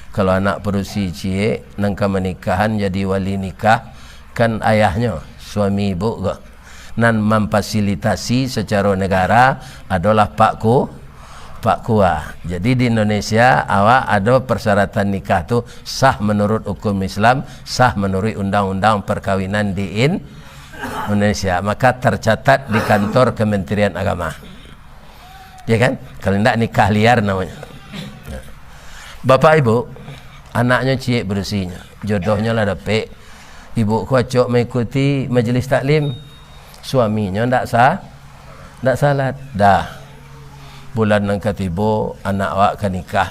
Kalau anak perusi cik nangka menikahan jadi wali nikah kan ayahnya, suami ibu ke. Nan memfasilitasi secara negara adalah Pak Kuah. Jadi di Indonesia awak ada persyaratan nikah tu sah menurut hukum Islam, sah menurut undang-undang perkawinan di Indonesia. Maka tercatat di kantor Kementerian Agama. Ya kan? Kalau tidak nikah liar namanya. Bapak ibu, anaknya cik bersihnya, jodohnya lah dapet. Ibu kuacok mengikuti majlis taklim, suaminya tidak salat. Dah bulan nang katibo anak awak kan nikah.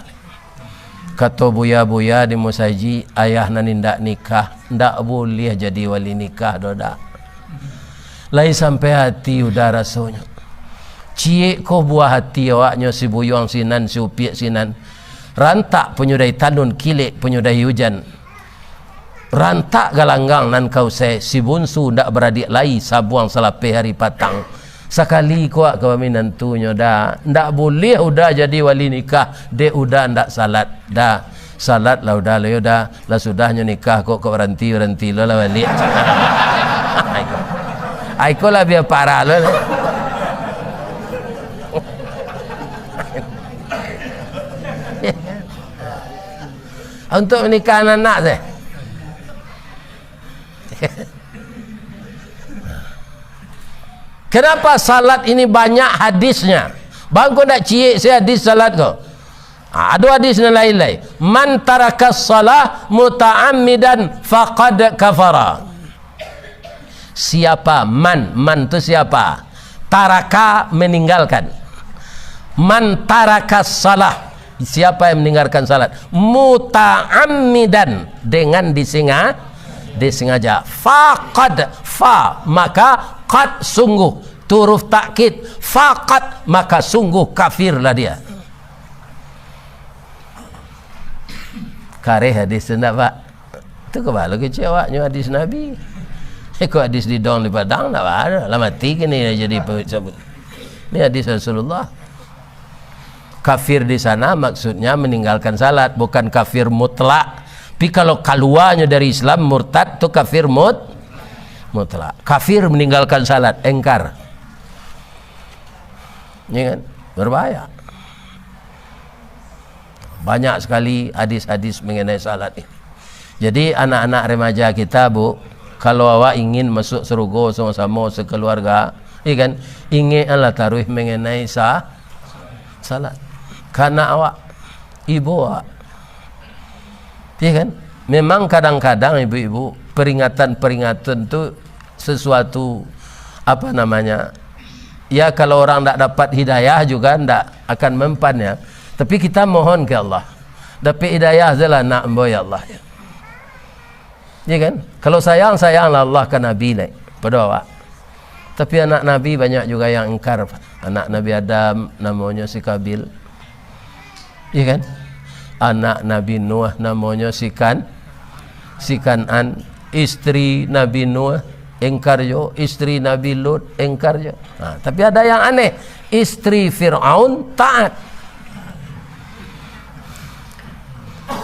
Kata buya-buya di musaji, ayah nan ndak nikah, ndak boleh jadi wali nikah doda. Lai sampai hati udah rasanya. Cik ko buah hati awaknya si buyuang sinan, si upiak sinan. Rantak penyudai tanun, kilik penyudai hujan. Rantak galanggang nan kau si bunsu ndak beradik lai sabuang selapih hari patang. Sekali kuat kau minantunya dah ndak boleh udah jadi wali nikah, dia udah ndak salat dah. Salat lah udah lah sudahnya nikah kok berhenti lah wali. Aiko lah biar parah lah. Untuk menikah anak saya. Kenapa salat ini banyak hadisnya? Bang kau nak cik saya hadis salat kau? Ada hadis yang lain-lain. Man tarakas salah muta'ammidan faqad kafara. Siapa man tu siapa? Taraka meninggalkan. Man tarakas salah. Siapa yang meninggalkan salat muta'ammidan dengan disengaja faqad maka qad sungguh huruf takkid faqad maka sungguh kafirlah dia. Kareh hadis enggak Pak? Itu kebalo kecewanya hadis Nabi. Kok hadis di dong di Padang enggak ada. Lah mati kini jadi sebut. Ini hadis Rasulullah. Kafir di sana maksudnya meninggalkan salat, bukan kafir mutlak. Tapi kalau keluarnya dari Islam murtad itu kafir mutlak. Kafir meninggalkan salat, engkar. Ya kan? Berbahaya. Banyak sekali hadis-hadis mengenai salat ini. Jadi anak-anak remaja kita, Bu, kalau awak ingin masuk surga sama-sama sekeluarga, ya kan? Ingatlah taruh mengenai salat. Karena awak ibu awak, ya kan? Memang kadang-kadang ibu-ibu peringatan-peringatan tu sesuatu apa namanya? Ya kalau orang tak dapat hidayah juga tak akan mempan ya. Tapi kita mohon ke Allah. Dapat hidayah sajalah nak boy Allah ya. Ya kan? Kalau sayanglah Allah ke Nabi ni pada awak. Tapi anak Nabi banyak juga yang ingkar. Anak Nabi Adam namanya si Kabil. Ya kan? Anak Nabi Nuh namanya si Kan'an, istri Nabi Nuh engkar jo, istri Nabi Lut engkar jo. Tapi ada yang aneh, istri Fir'aun taat,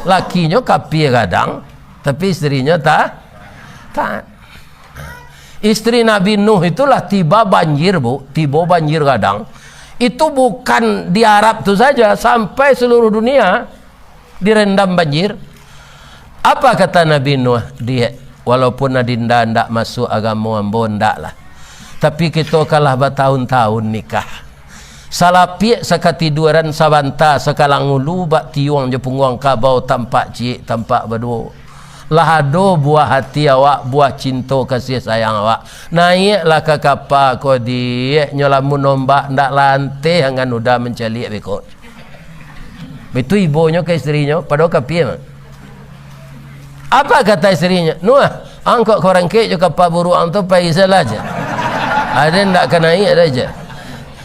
lakinya kafir kadang, tapi istrinya taat. Istri Nabi Nuh itulah tiba banjir, Bu, tiba banjir kadang. Itu bukan di Arab tu saja, sampai seluruh dunia direndam banjir. Apa kata Nabi Nuh? Dia walaupun adinda ndak masuk agama ambo ndak lah. tapi kita kalah bertahun-tahun nikah. Salapiak sakatiduran sabanta sakalang ulu bak tiuang je punguang kabau tampak cik tampak berdua. Lahado buah hati awak, buah cinta kasih sayang awak. Naiklah ke kapal kau dia nyolamun nombak ndak lantai hangan udah mencalik bekot. Itu ibunya ke isterinya pada kapal. Apa kata isterinya? Nuah, angkot korang ke je kapal buruan tu paisal aja. Ada ndak kena naik aja.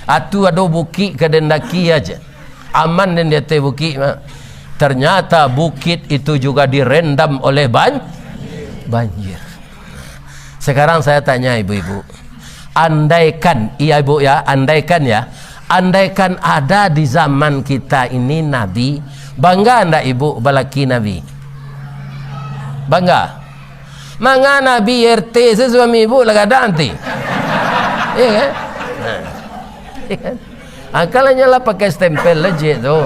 Atu ada bukit ke dendaki aja. Aman dan dia teh bukit mah. Ternyata bukit itu juga direndam oleh banjir. Sekarang saya tanya ibu-ibu, andaikan, iya ibu ya, andaikan ada di zaman kita ini Nabi, bangga anda ibu balaki Nabi? Bangga? Manga Nabi RT sesuami ibu lah kadang nanti. Iya kan? Iya kan? Akalnya lah pakai stempel aja tu.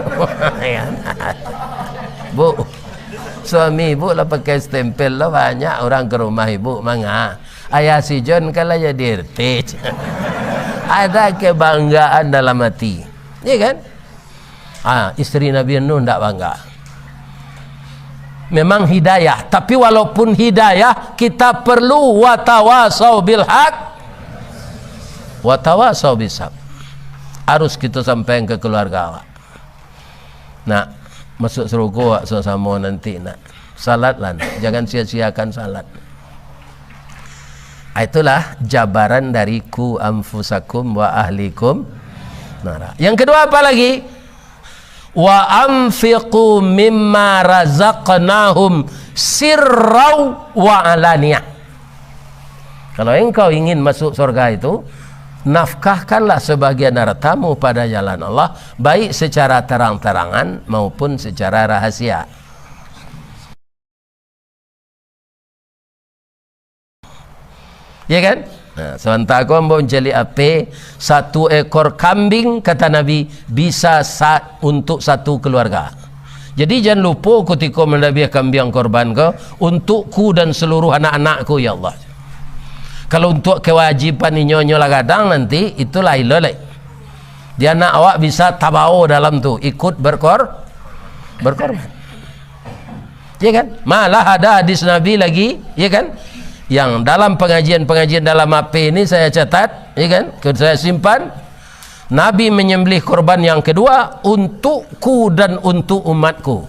Bu, suami ibu lah pakai stempel lah, banyak orang ke rumah ibu manga. Ayah si John kalau jadi RT. Ada kebanggaan dalam hati. Iya kan? Isteri Nabi Nuh tak bangga. Memang hidayah, tapi walaupun hidayah kita perlu watawasau bil haq watawasau bis sabr. Harus kita sampaikan ke keluarga awak. Nak masuk surga awak sama nanti nak salat lah, jangan sia-siakan salat. Itulah jabaran dari ku anfusakum wa ahlikum nara. Yang kedua apa lagi? Wa anfiqu mimma razaqnahum sirrau wa alaniyah. Kalau engkau ingin masuk surga itu, nafkahkanlah sebagian hartamu pada jalan Allah, baik secara terang-terangan maupun secara rahasia. Ya kan? Nah, sementara kau mau mencari apa? 1 ekor kambing kata Nabi bisa untuk 1 keluarga. Jadi jangan lupa ketika mendabiah kambing korban kau untukku dan seluruh anak-anakku ya Allah. Kalau untuk kewajiban nyonyo lah kadang nanti itulah iloleh. Dia anak awak bisa tabau dalam tu ikut berkorban. Ya kan? Malah ada hadis Nabi lagi, ya kan? Yang dalam pengajian-pengajian dalam HP ini saya catat, ya kan? Saya simpan. Nabi menyembelih korban yang kedua untukku dan untuk umatku.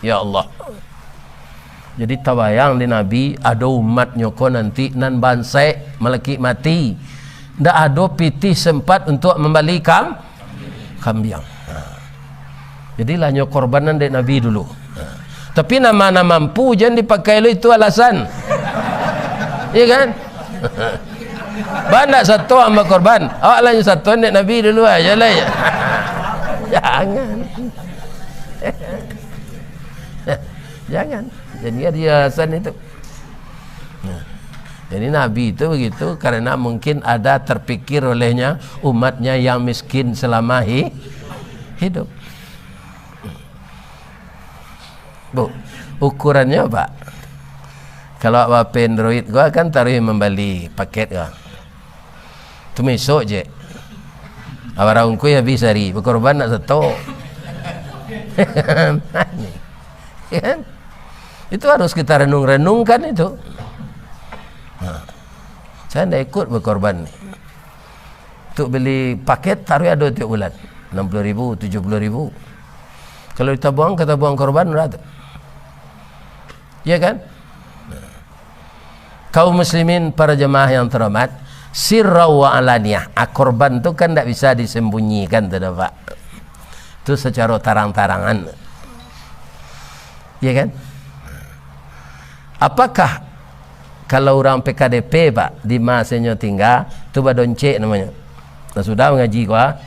Ya Allah. Jadi tabayang di Nabi ada umat nyoko nanti nan bansai meleki mati. Ndak ada pitih sempat untuk membeli kambing. Jadilah nyok korbanan dari Nabi dulu. Tapi nama mampu jangan dipakai itu alasan. Iya kan? Banyak satu sama korban. Awak lah yang satu dari Nabi dulu aja lah ya. Jangan. Jangan. Jadi dia alasan itu. Jadi Nabi itu begitu karena mungkin ada terpikir olehnya umatnya yang miskin selama hidup. Bu, ukurannya apa? Kalau apa Android gua kan taruh membeli paket gua. Tu mesok je. Awarangku ya bisa ri berkorban nak satu. Kan? Itu harus kita renung-renungkan itu. Saya tidak ikut berkorban ni. Untuk beli paket taruh ada tiap bulan 60.000, 70.000. Kalau kita buang korban berapa? Ya kan? Kaum muslimin para jemaah yang terhormat, sirrau wa alaniyah. Korban tu kan tidak bisa disembunyikan, tidak Pak. Itu secara tarang-tarangan. Ya kan? Apakah kalau orang PKDP Pak di masanya tinggal tu badoncek namanya. Nah, sudah mengaji gua,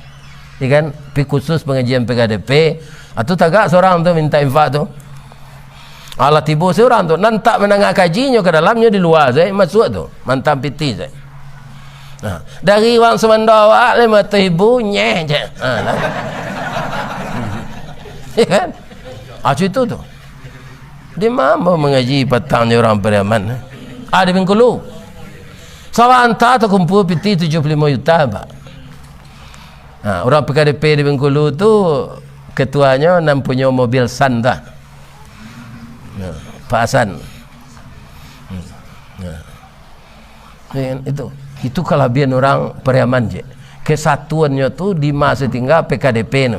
ya kan? Pi khusus pengajian PKDP, atau tagak seorang tu minta infak tu. Allah tiba seorang tu nantak menengah kajinya ke dalamnya di luar saya masuk tu mantam piti saya. Nah, dari wang semanda awak 5.000 nyeh je. Ya kan? Itu tu. Dia mampu mengaji petangnya orang Pariaman. Di Bengkulu. Sawah anta tu kumpul piti 75 juta Pak. Orang PKDP di Bengkulu tu ketuanya punya mobil San dah. Pak Hasan. Itu kelebihan orang Periaman je. Kesatuannya tu di masa tinggal PKDP ni.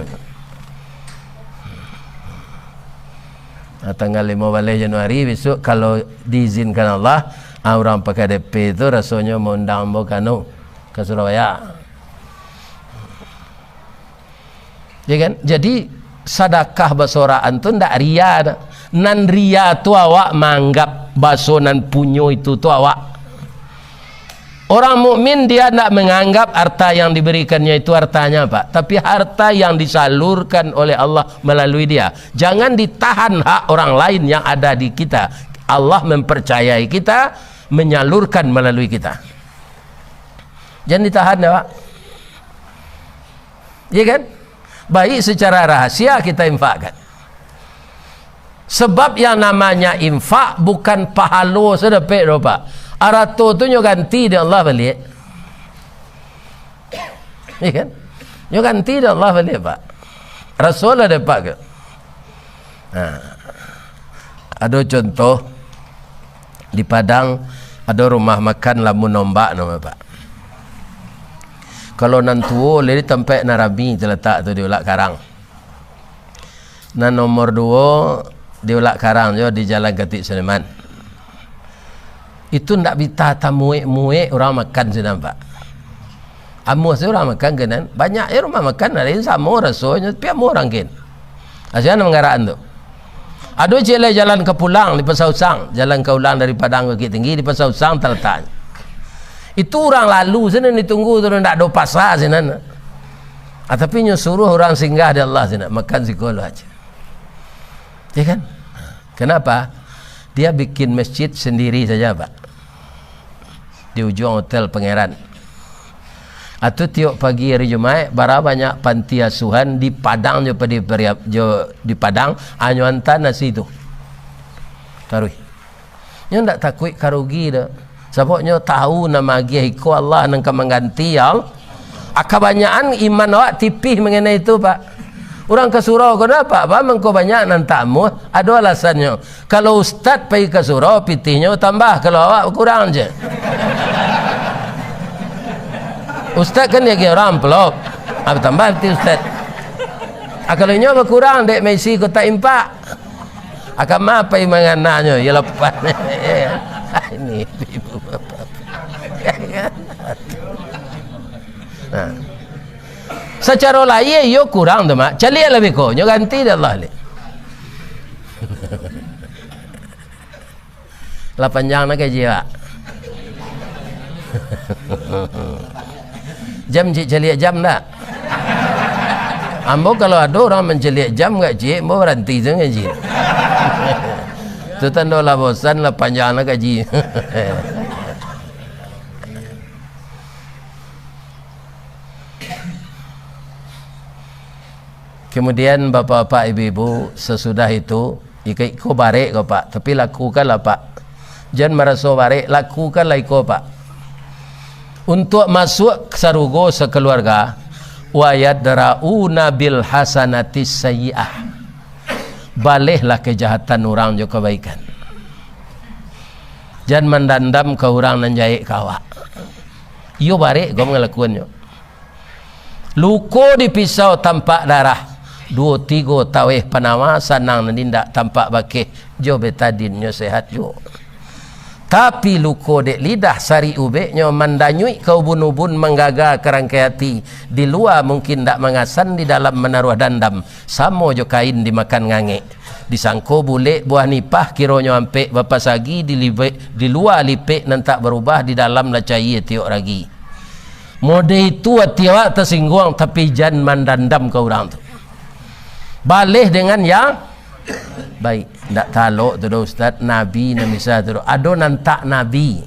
Tanggal 15 Januari besok kalau diizinkan Allah, orang PKDP itu rasanya mau undang Bokano ke Surabaya. Ya kan? Jadi sedekah basoraan tu ndak ria. Nan ria tu awak menganggap baso nan punyo itu tu awak. Orang mukmin dia tidak menganggap harta yang diberikannya itu hartanya Pak, tapi harta yang disalurkan oleh Allah melalui dia. Jangan ditahan hak orang lain yang ada di kita. Allah mempercayai kita menyalurkan melalui kita. Jangan ditahan ya Pak. Iya kan? Baik secara rahasia kita infakkan. Sebab yang namanya infak bukan pahalo sedepek doh Pak. Arato tu nyo ganti dia Allah balik. Iya kan? Nyo ganti dia Allah balik Pak. Rasul ada Pak ke? Ada contoh di Padang ada rumah makan lamun nombak nama Pak. Kalau nan tuo le tempat narabi terletak tu di Ulak Karang. Nan nomor 2 di Ulak Karang jo di Jalan Ketik Suleman. Itu ndak bisa tamuek-muek orang makan senang Pak. Amu saya orang makan kenan. Banyak ya rumah makan ada yang sama rasanya tapi amu orang kin. Asyik mengaraan tu. Ada jalan ke pulang di Pasar Usang, jalan ke ulang dari Padang ke Bukit Tinggi di Pasar Usang terletak. Itu orang lalu sana ditunggu tu nak ada pasar sana. Tapi nyo suruh orang singgah di Allah sana makan sekolah aja. Ya kan? Kenapa? Dia bikin masjid sendiri saja Pak. Di ujung hotel Pangeran. Atau tiap pagi hari Jumaat bara banyak panti asuhan di Padang di Padang anyo hantar nasi tu. Tarui. Nyo ndak takut karugi dah. Sebabnya tahu nama Giaiko Allah nang mengganti yang kebanyakan iman awak tipih mengenai itu Pak. Orang ke surau kenapa? Pak mengko banyak nan tamu ada alasannya. Kalau ustaz pergi ke surau pitihnya tambah, kalau awak kurang je. Ustaz kan dia orang pelop. Apa tambah pitih ustaz. Kalau nyo berkurang dek Messi kota impak. Akan apa yang mengananya ya lepas. Ini ibu bapak. Nah. Secara lain yo kurang tu mak. Calik lebih ko, nyo ganti dah Allah le. Lah panjang nak gaji Pak. Jam cik calik jam tak? Ambo kalau ada orang menceliak jam gak cik, ambo berhenti tu ngaji. Itu tanda lah bosan lah panjang lah gaji. Kemudian bapak-bapak ibu-ibu sesudah itu ikut barek kau Pak, tapi lakukanlah Pak. Jangan merasa barek, lakukanlah ikut Pak. Untuk masuk ke sarugo sekeluarga wa yadrauna bil hasanatis sayyi'ah. Balihlah kejahatan orang jo kebaikan. Jangan mendandam ke orang nan jahit kawak. Yo barek kau ngelakuannya. Luko dipisau tampak darah. 2-3 tawih panama sanang nindak tampak bakih jo betadin nyo sehat jo. Tapi luko dek lidah sari ubek nyo mandanyui ke ubun-ubun menggagal kerangkai hati. Di luar mungkin tak mengasan, di dalam menaruh dandam. Samo jo kain dimakan ngangek. Disangko bulik buah nipah kironyo ampek bapas lagi di luar lipek nan tak berubah, di dalam lah cair tiok lagi. Mode itu hati awak tersinggung tapi jangan mandandam ke orang tu. Balih dengan yang baik. Tak taluk tu Ustaz, Nabi na misal tu ada nan tak Nabi.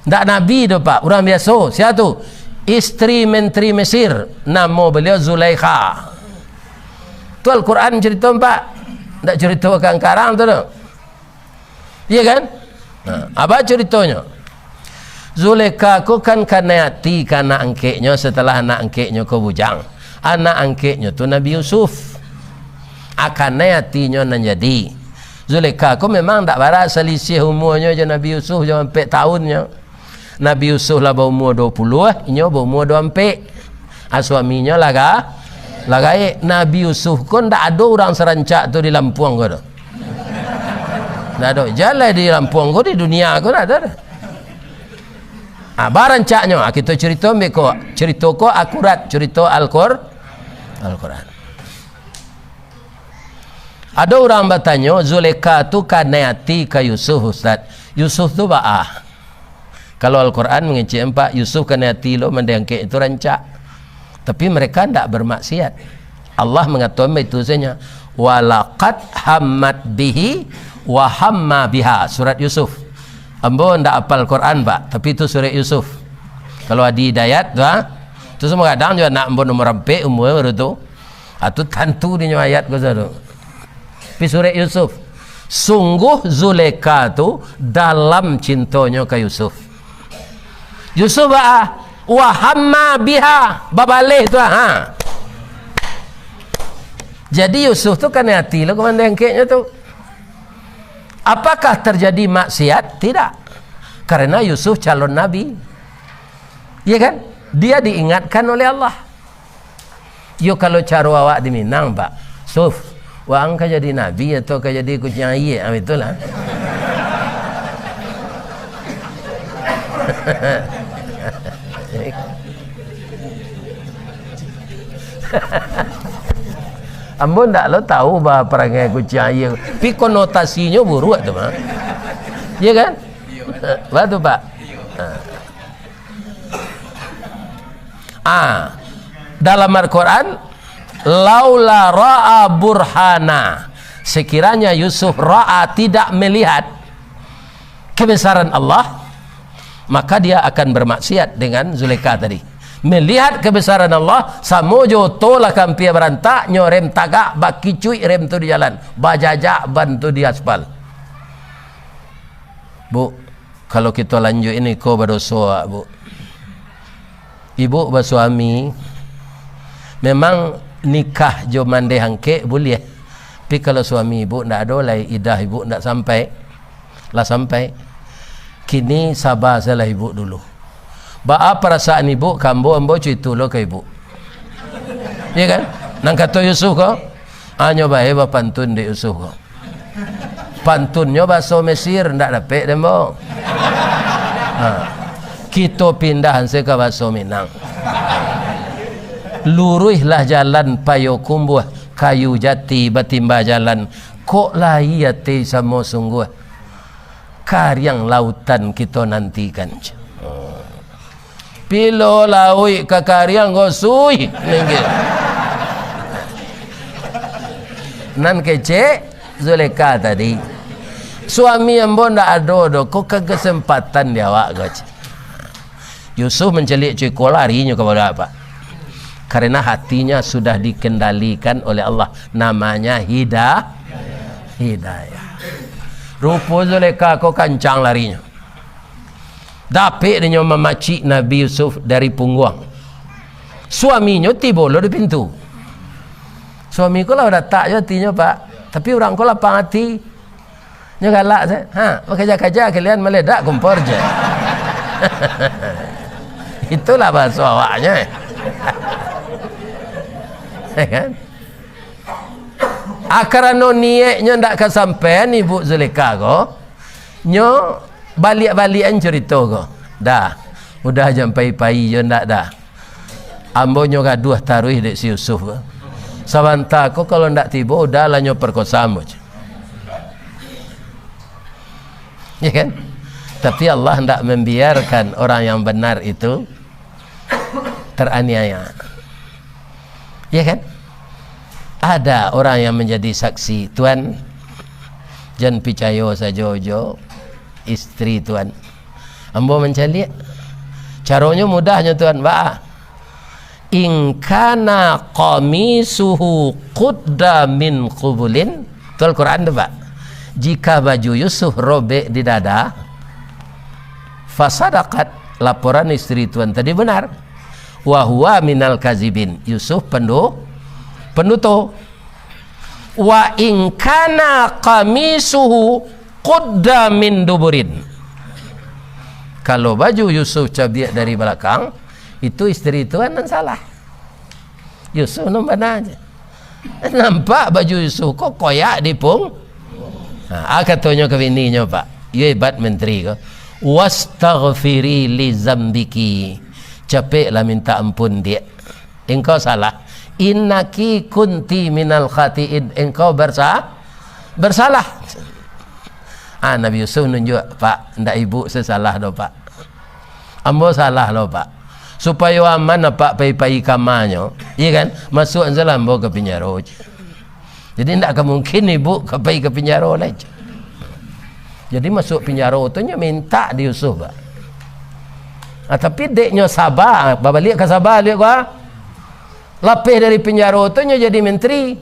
Tak Nabi tu Pak, orang biasa. Siapa tu? Isteri Menteri Mesir, nama beliau Zulaikha. Tu Al-Quran cerita Pak. Tak cerita kan karang tu. Iya kan? Apa ceritanya? Zulaikha ko kan kanayati kana angkeknya setelah anak angkeknya ko bujang. Anak angkeknya tu Nabi Yusuf. Akanayatinya nan jadi. Zulaikha ko memang tak barat selisih umurnya je Nabi Yusuf je 4 tahunnya. Nabi Yusuf lah berumur 20, inyo berumur 24. Suaminya lagai Nabi Yusuf kon tak ada orang serancak tu di Lampung ko tu. Tak ada jalan di Lampung ko, di dunia ko tak ada. Barancaknya kita cerita ko akurat, cerita Al-Quran. Ada orang bertanya, Zulaikha tu kanayati ke Yusuf Ustaz. Yusuf tu ba'ah. Kalau Al-Quran mengecik 4, Yusuf kanayati lo mendengkek itu rancak. Tapi mereka tidak bermaksiat. Allah mengatakan itu saja. Walaqad hammat bihi wa hamma biha. Surat Yusuf. Ambo ndak hafal Quran Pak, tapi itu surat Yusuf. Kalau ada hidayat tu tu semua kadang juga nak ambo nomor rampe umur baru tu. Atu tentu di ayat ko tu. Tapi surat Yusuf. Sungguh Zulaikha tu dalam cintanya ke Yusuf. Yusuf wa hamma biha, babalih tu Jadi Yusuf tu kan hati lo komandang keknya tu. Apakah terjadi maksiat? Tidak. Karena Yusuf calon nabi. Ya kan? Dia diingatkan oleh Allah. Yo kalau cara awak di Minang, Pak. Yusuf, wang ka jadi nabi atau ka jadi kucing air? Itulah. Ambon tak lo tahu bah perangai kucing air. Tapi konotasinya buruk tu mah. Ya kan? Betul Pak. Dalam Al-Quran, laula ra'a burhana. Sekiranya Yusuf ra'a tidak melihat kebesaran Allah, maka dia akan bermaksiat dengan Zulaikha tadi. Melihat kebesaran Allah, samojo tolak kampia berantak, nyorem tagak baki cuy rem tu di jalan, bajajak ban tu di aspal. Bu, kalau kita lanjut ini ko berdosa Bu. Ibu bersuami memang nikah jo mande hangke boleh. Tapi kalau suami ibu ndak ada lai idah ibu ndak sampai. Kini sabar salah ibu dulu. Ba'a perasaan ibu kambo ambo cerita lo ke ibu. Ya kan? Nang kata Yusuf ko, nyoba heba pantun de Yusuf ko. Pantunnya bahasa Mesir ndak dapat dembo. Kita pindahan ke bahasa Minang. Luruhlah jalan payo kumbuh, kayu jati batimba jalan. Kok lai ate sama sungguh. Karyang lautan kita nantikan. Pilo lawi ke karyang gosui nenggil. Nan kece Zulaikha tadi. Suami yang bon ndak ada do, kok kesempatan dia awak gaji. Yusuf mencelik cuy larinya kepada apa? Karena hatinya sudah dikendalikan oleh Allah. Namanya hidayah. Rupa Zulaikha kok kancang larinya. Dapik dia memacik Nabi Yusuf dari punggung. Suaminya tiba lo di pintu. Suami ko lah dah tak je hatinya Pak. Tapi orang ko lapang hati. Nya galak saya. Kerja-kerja kalian meledak kompor je. Itulah bahasa awaknya. Kan? Karena niatnya ndak kesampean ibu Zulaikha ko. Nyo balik-balikan cerita ko. Dah. Udah sampai pai je ndak dah. Ambo nyo gaduh taruh dek si Yusuf ko. Sabanta ko kalau ndak tiba udah lah nyo perkosa ambo. Ya kan? Tapi Allah hendak membiarkan orang yang benar itu teraniaya. Ya kan? Ada orang yang menjadi saksi, Tuan jangan percaya saja jo istri Tuan. Ambo mencari caranya mudahnya Tuan, Pak. In kana qamisuhu qudda min qubulin. Itu Al-Quran tu Pak. Jika baju Yusuf robek di dada, fasadaqat, laporan istri tuan tadi benar. Wa huwa minal kazibin. Yusuf penutup. Wa in kana qamisuhu qudda min duburin. Kalau baju Yusuf cabiak dari belakang, itu istri tuan yang salah. Yusuf nampak aja. Nampak baju Yusuf kok koyak di pung. Katanya ke bininya, Pak, you hebat menteri ko. Wastaghfiri li zambiki. Capeklah minta ampun dia. Engkau salah. Innaki kunti minal khati'in. Engkau bersalah. Nabi Yusuf nunjuk, Pak, ndak ibu sesalah do, Pak. Ambo salah lo, Pak. Supaya aman Pak pai-pai kamanyo. Iya kan? Masuk anzalah ambo ke penjara. Jadi tidak mungkin ibu kepai ke penjara lagi. Jadi masuk penjara tu nya minta di Yusuf, Pak. Tapi deknya sabar, balik ke sabar lihat gua. Lapis dari penjara tu nya jadi menteri.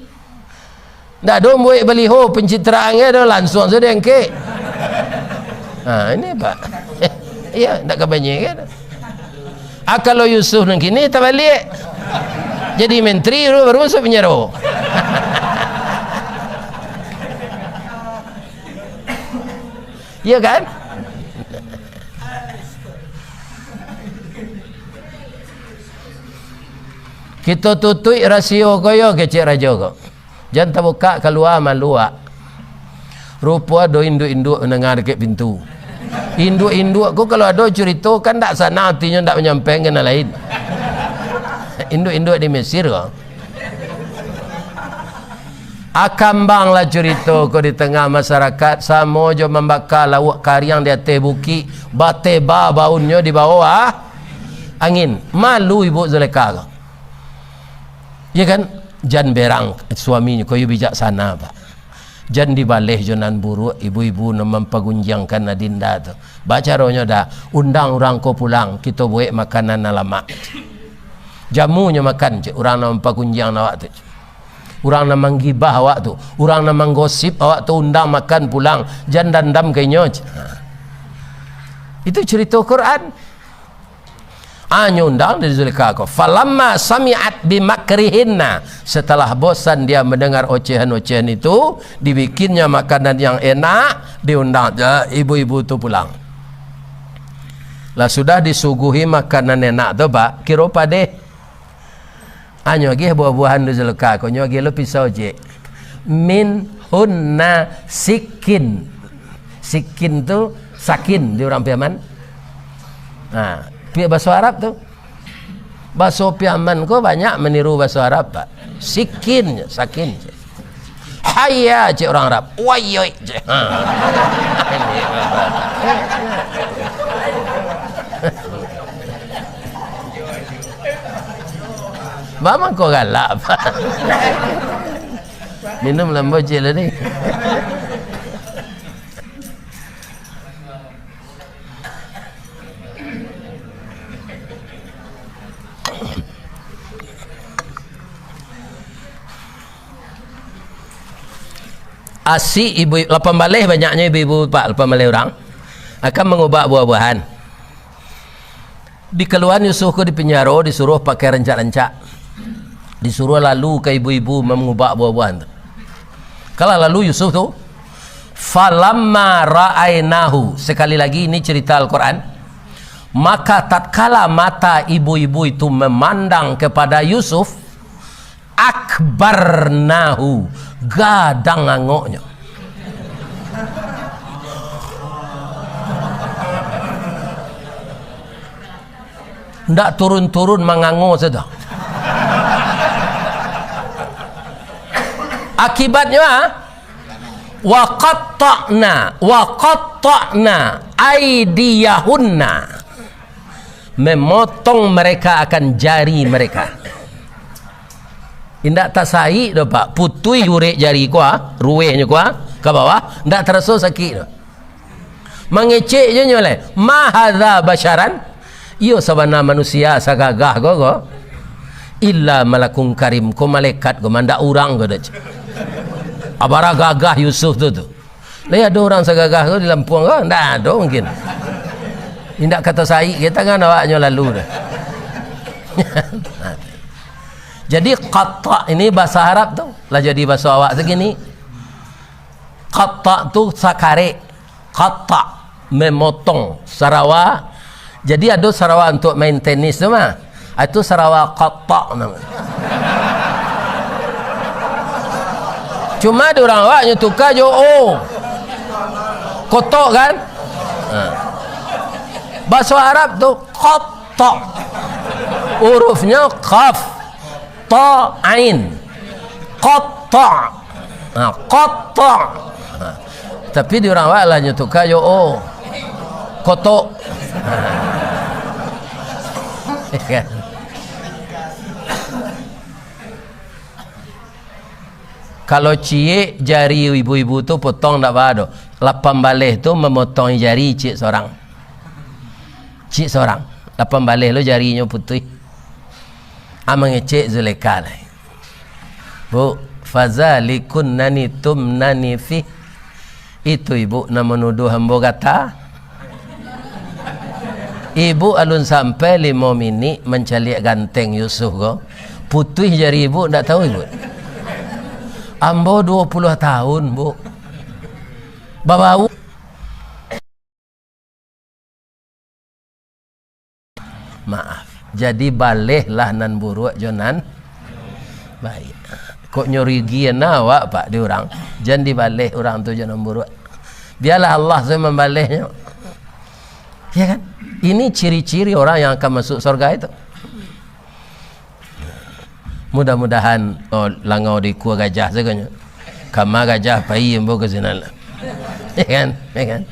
Ndak ada buat baliho pencitraannya dah langsung saja engke. Ini, Pak. Iya, ndak kebanyakan. Kalau Yusuf nang kini tak balik. Jadi menteri baru masuk penjara. Iya kan? Kita tutui rasio koyo kecik raja ko. Jangan terbuka keluar malua. Rupa do induk-induk mendengar dekat pintu. Induk-induk ko kalau ada cerita kan tak sana artinya tak menyampaikan yang lain. Induk-induk di Mesir ko. Akambang lah cerita ko di tengah masyarakat sama jo membakar lawak kariang di atas bukit, bateba baunnya di bawah angin. Malu ibu Zulaikha ko. Ya kan? Jan berang suaminya ko bijaksana, Pak. Jan dibalih jonan buruk ibu-ibu mempagunjangkan adinda tu. Baca rohnya dah undang orang ko pulang kita buat makanan alamak. Jamunya makan je orang nak mempagunjang awak tu. Orang nak menggibah awak tu, orang nak menggosip awak tu undang makan pulang, jan dandam kayaknya. Itu cerita Quran. Undang dari Zulaikha ko. Falamma sami'at bimakrihinna. Setelah bosan dia mendengar ocehan-ocehan itu, dibikinnya makanan yang enak, diundang je ibu-ibu tu pulang. Lah sudah disuguhi makanan enak tu, Pak, kira padeh. Lagi buah-buahan di Zulaikha ko, lagi lo pisau je. Min hunna sikin. Sikin tu sakin di orang Piaman. Pihak bahasa Arab tu. Bahasa Piaman ko banyak meniru bahasa Arab, Pak. Sikin, sakin. Hayya je orang Arab. Wayoy je. Mama kau galak, Pak. Minum lambo je lah ni. Asyik ibu lapan balih banyaknya ibu-ibu, Pak, lapan balih orang akan mengubah buah-buahan. Di keluhan Yusuf di penjara disuruh pakai rencak-rencak, disuruh lalu ke ibu-ibu mengubah buah-buahan. Kalau lalu Yusuf tu falamma ra'ainahu, sekali lagi ini cerita Al-Quran, maka tatkala mata ibu-ibu itu memandang kepada Yusuf, akbarnahu, gadang angoknya. Ndak turun-turun mengango saja. Akibatnya wa qatta'na aydiyahunna, memotong mereka akan jari mereka. Indak tak saik dah, Pak, putui urek jari kuah, ruwehnya kuah ke bawah, ndak terasa sakit dah. Mengecek je nyoleh, ma hadza basyaran, iyo sabana manusia sagagah go illa malakun karim, ko malaikat go mandak urang go dah. Abara gagah Yusuf tu. Lah ada orang sagagah go di Lampung go, ndak ada mungkin. Tidak kata saik kita kan awaknya lalu dah. Jadi qatta ini bahasa Arab tu lah jadi bahasa awak segini. Qatta tu sakare, qatta memotong Sarawak. Jadi ada Sarawak untuk main tenis tu mah. Itu Sarawak qatta namanya. Cuma ada orang awaknya tukar jo kotok kan. Bahasa Arab tu qatta. Hurufnya qaf ta ain. Qatta. Qatta. Tapi di orang awak lah tukar jo kotok. Kan? Kalau cie jari ibu-ibu tu potong tak ada. Lapan balih tu memotong jari cik seorang. Cik seorang. Lapan balih lo jarinya putih. Amang cik Zuleka lah. Bu, fazalikun nani tum nani fi. Itu ibu nama nuduh hamba kata. Ibu alun sampai 5 minit mencaliak ganteng Yusuf ko. Putih jari ibu tak tahu ibu. Ambo 20 tahun, Bu. Babau. Maaf. Jadi balehlah nan buruk jonan. Baik. Kok nyurigian awak Pak di orang. Jangan dibaleh orang tu jonan buruk. Biarlah Allah saya membalehnya. Ya kan? Ini ciri-ciri orang yang akan masuk surga itu. Mudah-mudahan langau di kuah gajah seganya. Kama gajah pai embo ke sana. Ya kan? Ya kan?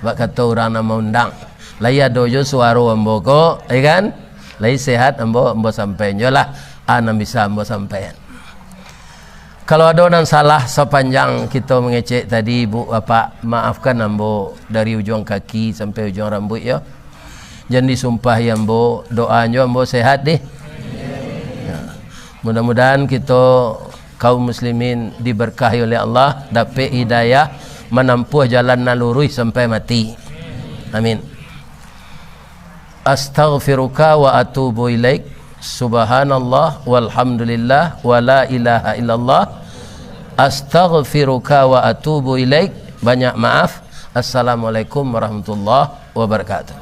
Bak kata orang nama undang. Lai dojo suaro embo ko, ya kan? Lai sehat embo sampai nyolah ana bisa embo sampai. Kalau ada orang salah sepanjang kita mengecek tadi Bu Bapak, maafkan ambo dari ujung kaki sampai ujung rambut ya. Jangan disumpah ya ambo, doanya ambo sehat deh. Mudah-mudahan kita kaum muslimin diberkahi oleh Allah, dapat hidayah menempuh jalan nalurus sampai mati. Amin. Astaghfiruka wa atubu ilaik. Subhanallah walhamdulillah wa la ilaha illallah. Astaghfiruka wa atubu ilaik. Banyak maaf. Assalamualaikum warahmatullahi wabarakatuh.